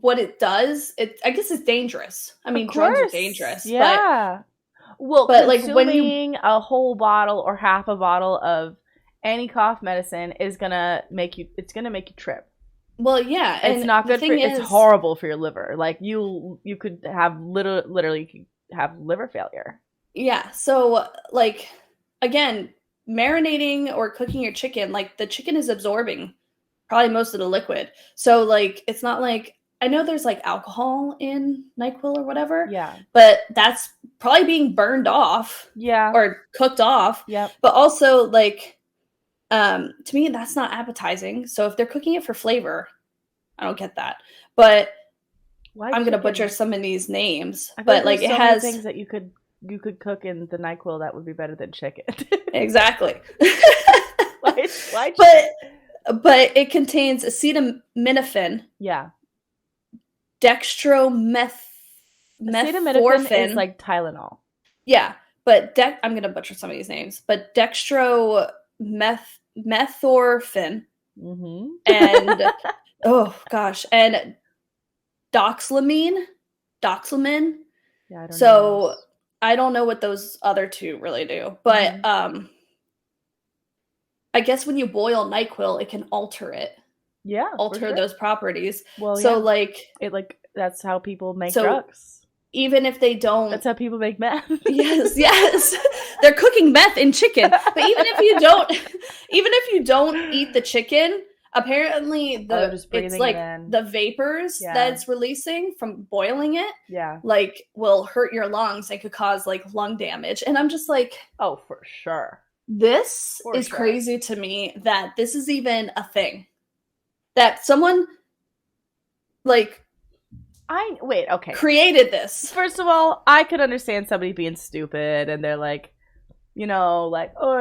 what it does, I guess it's dangerous. I mean, drugs are dangerous.
Yeah. Well,
But like when you
consuming a whole bottle or half a bottle of any cough medicine is gonna make you. It's gonna make you trip.
well, yeah,
It's
and
not
the
good for.
thing
It's
is,
horrible for your liver. Like you could have literally you could have liver failure.
yeah, so like again, marinating or cooking your chicken, like the chicken is absorbing probably most of the liquid. So like it's not like I know there's like alcohol in NyQuil or whatever,
Yeah.
but that's probably being burned off
Yeah.
or cooked off.
Yep.
But also like to me that's not appetizing. So if they're cooking it for flavor, I don't get that. But
Why
I'm gonna butcher
chicken?
some of these names,
I feel
but
there's
like it
so many
has
things that you could cook in the NyQuil that would be better than chicken.
exactly.
Why
but it contains acetaminophen,
Yeah.
dextrometh
Acetaminophen
metformin.
is like Tylenol.
Yeah, but I'm gonna butcher some of these names, but dextromethorphan
Mm-hmm.
and oh gosh, and doxlamine.
Yeah, I don't know.
So I don't know what those other two really do, but I guess when you boil NyQuil, it can alter
sure.
those properties.
Well,
So
yeah.
like
That's how people make
so
drugs.
even if they don't,
That's how people make meth.
yes, they're cooking meth in chicken. But even if you don't eat the chicken, apparently it's like the vapors that it's releasing from boiling it, like will hurt your lungs and could cause like lung damage. And I'm just like,
oh, for sure.
This is crazy to me that this is even a thing. That someone like
okay.
created this.
First of all, I could understand somebody being stupid and they're like, like, oh,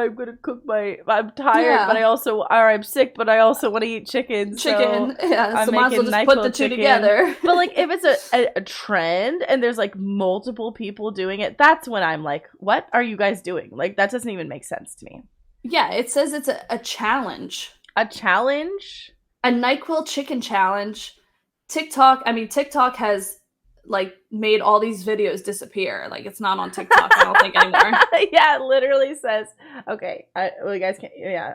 I'm tired, but I'm sick, but I also want to eat chicken. So
yeah, so might as well just put the two together.
But like, if it's a trend and there's like multiple people doing it, that's when I'm like, what are you guys doing? Like, that doesn't even make sense to me.
Yeah, it says it's a challenge.
A challenge?
A NyQuil chicken challenge. TikTok has like made all these videos disappear. Like it's not on TikTok, I don't think anymore.
Yeah, it literally says, okay, you guys can,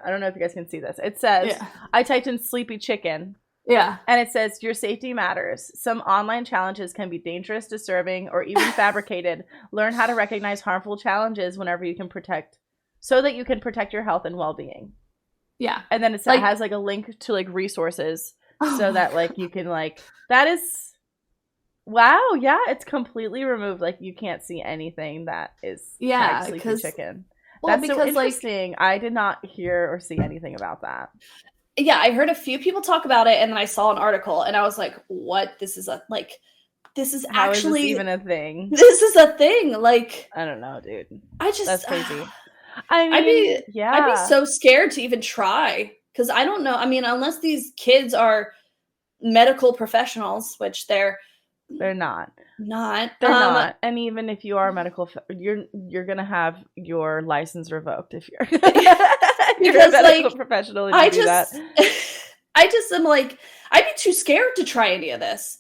I don't know if you guys can see this. It says, I typed in sleepy chicken.
Yeah.
And it says, your safety matters. Some online challenges can be dangerous, disturbing, or even fabricated. Learn how to recognize harmful challenges whenever you can so that you can protect your health and well-being.
Yeah.
And then it has like a link to like resources so that like you can like, that is... Wow, yeah, it's completely removed. Like, you can't see anything that is sleepy chicken. That's so interesting. Like, I did not hear or see anything about that.
Yeah, I heard a few people talk about it, and then I saw an article, and I was like, what? This is
How is this even a thing?
This is a thing. Like,
I don't know, dude.
That's
crazy.
I'd be so scared to even try, because I don't know. I mean, unless these kids are medical professionals, which they're
not.
They're
not. And even if you are medical, you're gonna have your license revoked if you're a medical professional. And I just
am like, I'd be too scared to try any of this.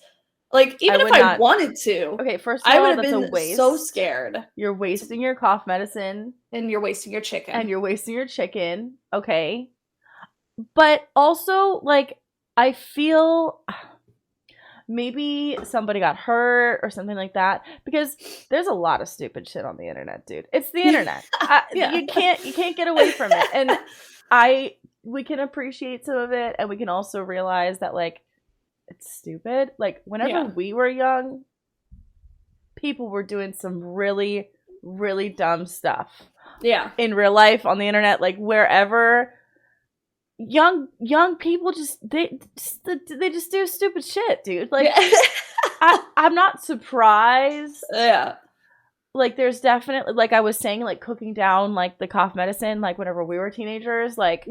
Like, even if I wanted to.
Okay, first of all, I would have been
so scared.
You're wasting your cough medicine.
And you're wasting your chicken.
Okay. But also, like, I feel maybe somebody got hurt or something like that, because there's a lot of stupid shit on the internet, dude. It's the internet. You can't get away from it. And we can appreciate some of it, and we can also realize that, like, it's stupid. Like, whenever we were young, people were doing some really, really dumb stuff.
Yeah.
In real life, on the internet, like, wherever. Young people they just do stupid shit, dude. Like, I'm not surprised.
Yeah.
Like, there's definitely, like I was saying, like, cooking down like the cough medicine, like whenever we were teenagers, like,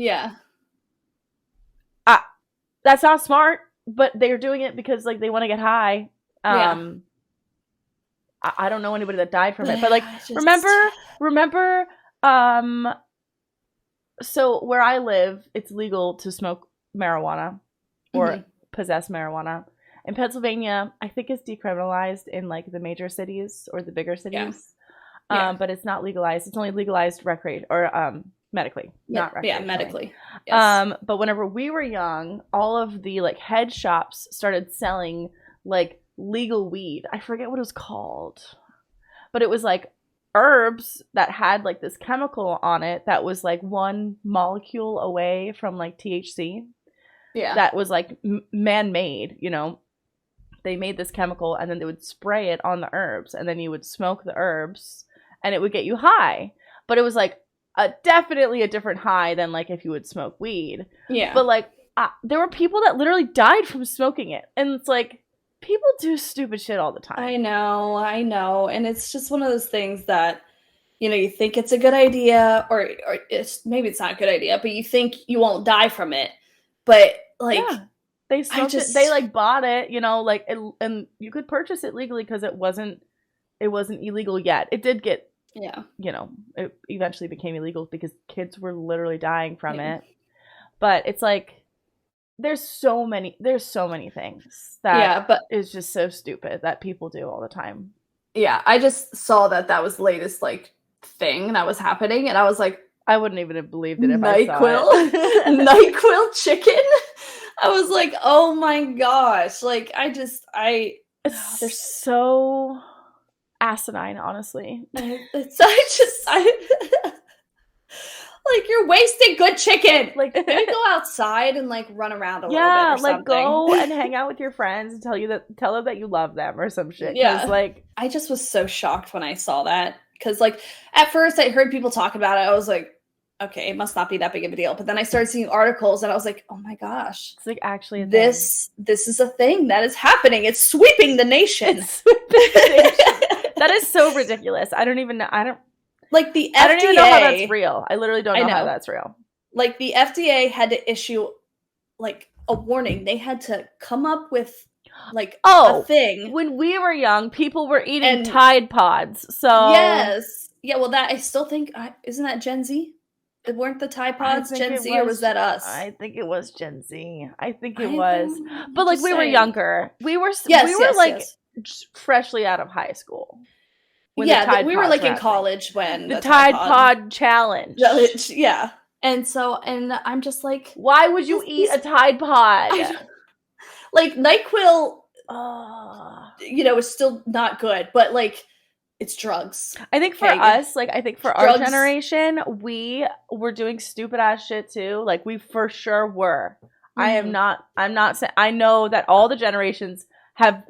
that's not smart, but they're doing it because like they want to get high. I don't know anybody that died from it, but like, remember so where I live, it's legal to smoke marijuana or possess marijuana. In Pennsylvania, I think it's decriminalized in like the major cities or the bigger cities. But it's not legalized. It's only legalized medically, not recreationally.
Yeah, medically. Yes.
But whenever we were young, all of the like head shops started selling like legal weed. I forget what it was called, but it was like herbs that had like this chemical on it that was like one molecule away from like THC.
Yeah.
That was like man-made, They made this chemical and then they would spray it on the herbs and then you would smoke the herbs and it would get you high. But it was like definitely a different high than like if you would smoke weed.
Yeah.
But like there were people that literally died from smoking it. And it's like people do stupid shit all the time.
I know. And it's just one of those things that, you think it's a good idea or maybe it's not a good idea, but you think you won't die from it. But like
they smoked it, they like bought it, and you could purchase it legally because it wasn't illegal yet. It did get it eventually became illegal because kids were literally dying from it. But it's like there's so many things that is just so stupid that people do all the time.
Yeah, I just saw that was the latest like thing that was happening, and I was like,
I wouldn't even have believed it if I saw it.
NyQuil chicken. I was like, oh my gosh! Like,
they're so asinine, honestly.
Like, you're wasting good chicken. Like, maybe go outside and like run around a little bit or something.
Go and hang out with your friends and tell them that you love them or some shit.
Yeah,
like
I just was so shocked when I saw that because like at first I heard people talk about it. I was like, okay, it must not be that big of a deal. But then I started seeing articles and I was like, oh my gosh.
It's like actually
this is a thing that is happening. It's sweeping the nation.
That is so ridiculous. I don't even know.
Like the FDA.
I don't even know how that's real. I literally don't know how that's real.
Like the FDA had to issue like a warning. They had to come up with like a thing.
When we were young, people were eating Tide Pods. So
yes. Yeah, well that I still think isn't that Gen Z? Weren't the Tide Pods Gen Z or was that us?
I think it was Gen Z. I think it was. But like we were younger. We were freshly out of high school.
We were like in college when
the Tide Pod challenge.
Yeah. And I'm just like,
why would you eat a Tide Pod?
Like NyQuil, is still not good, but like it's drugs.
I think for us, like I think for our generation, we were doing stupid ass shit too. Like we for sure were. Mm-hmm. I'm not saying I know that all the generations have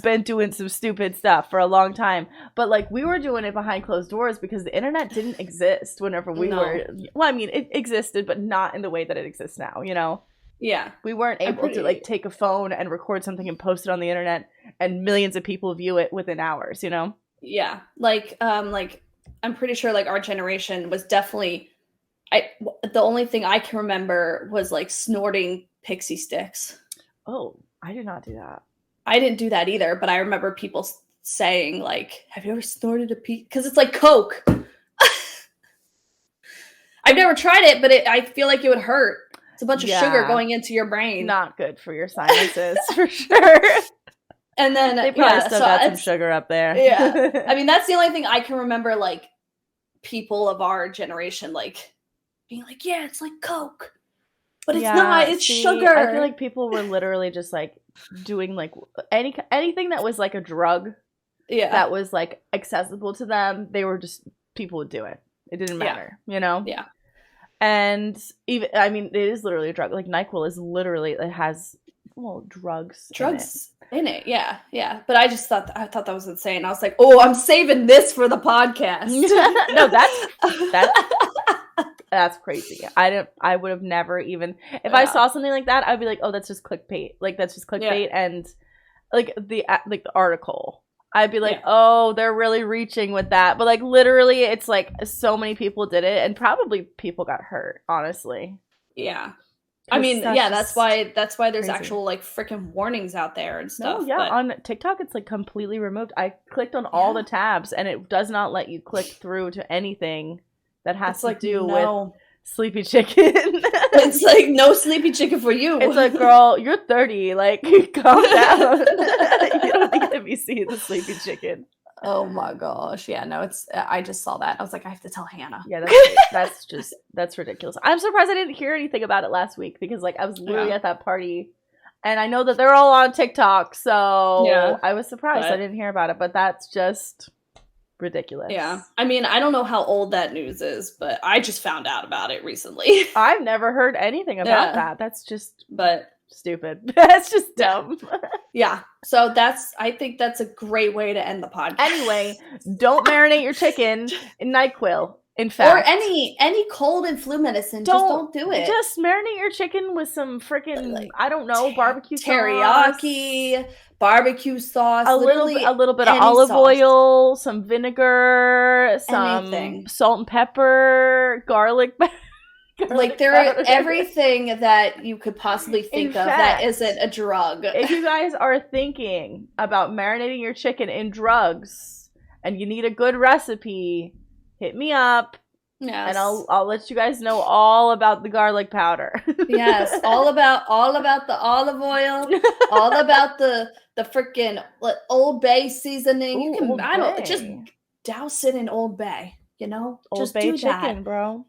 been doing some stupid stuff for a long time. But, like, we were doing it behind closed doors because the internet didn't exist whenever we were... Well, I mean, it existed, but not in the way that it exists now,
Yeah.
We weren't able to, like, take a phone and record something and post it on the internet and millions of people view it within hours,
Yeah. Like, I'm pretty sure, like, our generation was definitely... the only thing I can remember was, like, snorting pixie sticks.
Oh, I did not do that.
I didn't do that either, but I remember people saying, like, have you ever snorted a pea? Because it's like Coke. I've never tried it, but I feel like it would hurt. It's a bunch of sugar going into your brain.
Not good for your sinuses, for sure.
And then
they probably still got some sugar up there.
Yeah. I mean, that's the only thing I can remember, like, people of our generation, like, being like, yeah, it's like Coke. But it's not. It's sugar.
I feel like people were literally just, like, doing like anything that was like a drug that was like accessible to them. People would do it. It didn't matter,
Yeah.
And even I mean it is literally a drug. Like NyQuil is literally, it has drugs
in it. Yeah But I thought that was insane. I was like, oh, I'm saving this for the podcast.
No, that's crazy. I would have never even, if I saw something like that, I'd be like, oh, that's just clickbait. Like that's just clickbait. And like the article, I'd be like, oh, they're really reaching with that. But like literally it's like so many people did it and probably people got hurt, honestly.
Yeah. I mean, that's why there's crazy. Actual like freaking warnings out there and stuff.
No, but on TikTok it's like completely removed. I clicked on all the tabs and it does not let you click through to anything that has to do with sleepy chicken.
It's like no sleepy chicken for you.
It's like, girl, you're 30. Like, calm down. You don't need to be seeing the sleepy chicken.
Oh my gosh. Yeah, no, I just saw that. I was like, I have to tell Hannah.
Yeah, that's ridiculous. I'm surprised I didn't hear anything about it last week because like I was literally at that party and I know that they're all on TikTok, so I was surprised I didn't hear about it, but that's just ridiculous.
Yeah. I mean, I don't know how old that news is, but I just found out about it recently.
I've never heard anything about that. That's just stupid. That's just dumb.
Yeah. So I think that's a great way to end the podcast.
Anyway, don't marinate your chicken in NyQuil. In fact,
or any cold and flu medicine, just don't do it.
Just marinate your chicken with some freaking I don't know, barbecue
teriyaki,
sauce.
Barbecue sauce,
a little bit of olive oil, some vinegar, some salt and pepper, garlic.
Like there are everything that you could possibly think of that isn't a drug.
If you guys are thinking about marinating your chicken in drugs and you need a good recipe, hit me up.
Yes.
And I'll let you guys know all about the garlic powder.
Yes, all about the olive oil, all about the freaking Old Bay seasoning.
Ooh,
just douse it in Old Bay,
Old
just
Bay
do
chicken,
that.
bro.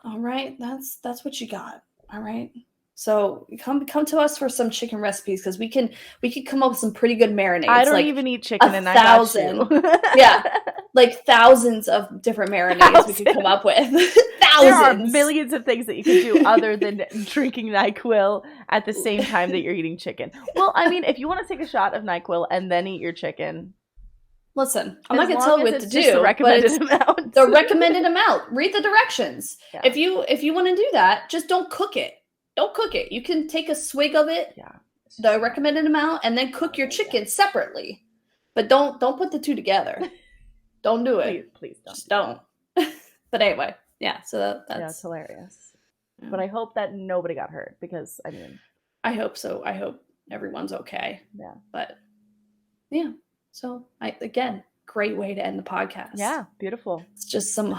All right, that's what you got. All right. So come to us for some chicken recipes because we can come up with some pretty good marinades.
I don't even eat chicken, and 1,000.
Yeah, like thousands of different marinades we could come up with. Thousands.
There are millions of things that you can do other than drinking NyQuil at the same time that you're eating chicken. Well, I mean, if you want to take a shot of NyQuil and then eat your chicken.
Listen, I'm not going to tell you what to do.
The recommended amount.
The recommended amount. Read the directions.
Yeah.
If you want to do that, just don't cook it. Don't cook it. You can take a swig of it, the recommended amount, and then cook your chicken separately. But don't put the two together. Don't do it.
Please don't.
Just don't. But anyway, yeah. So
that's hilarious. Yeah. But I hope that nobody got hurt because
I hope so. I hope everyone's okay.
Yeah.
But yeah. So again, great way to end the podcast.
Yeah, beautiful.
It's just some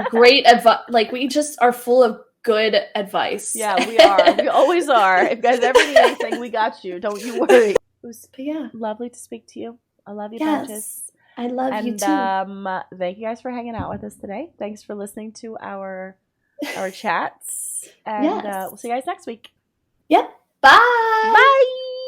great advice. Like we just are full of good advice.
Yeah, we are. We always are. If you guys ever need anything, we got you. Don't you worry. It was lovely to speak to you. I love you, Bunches.
I love you too.
Thank you guys for hanging out with us today. Thanks for listening to our chats. And we'll see you guys next week.
Yep. Bye.
Bye.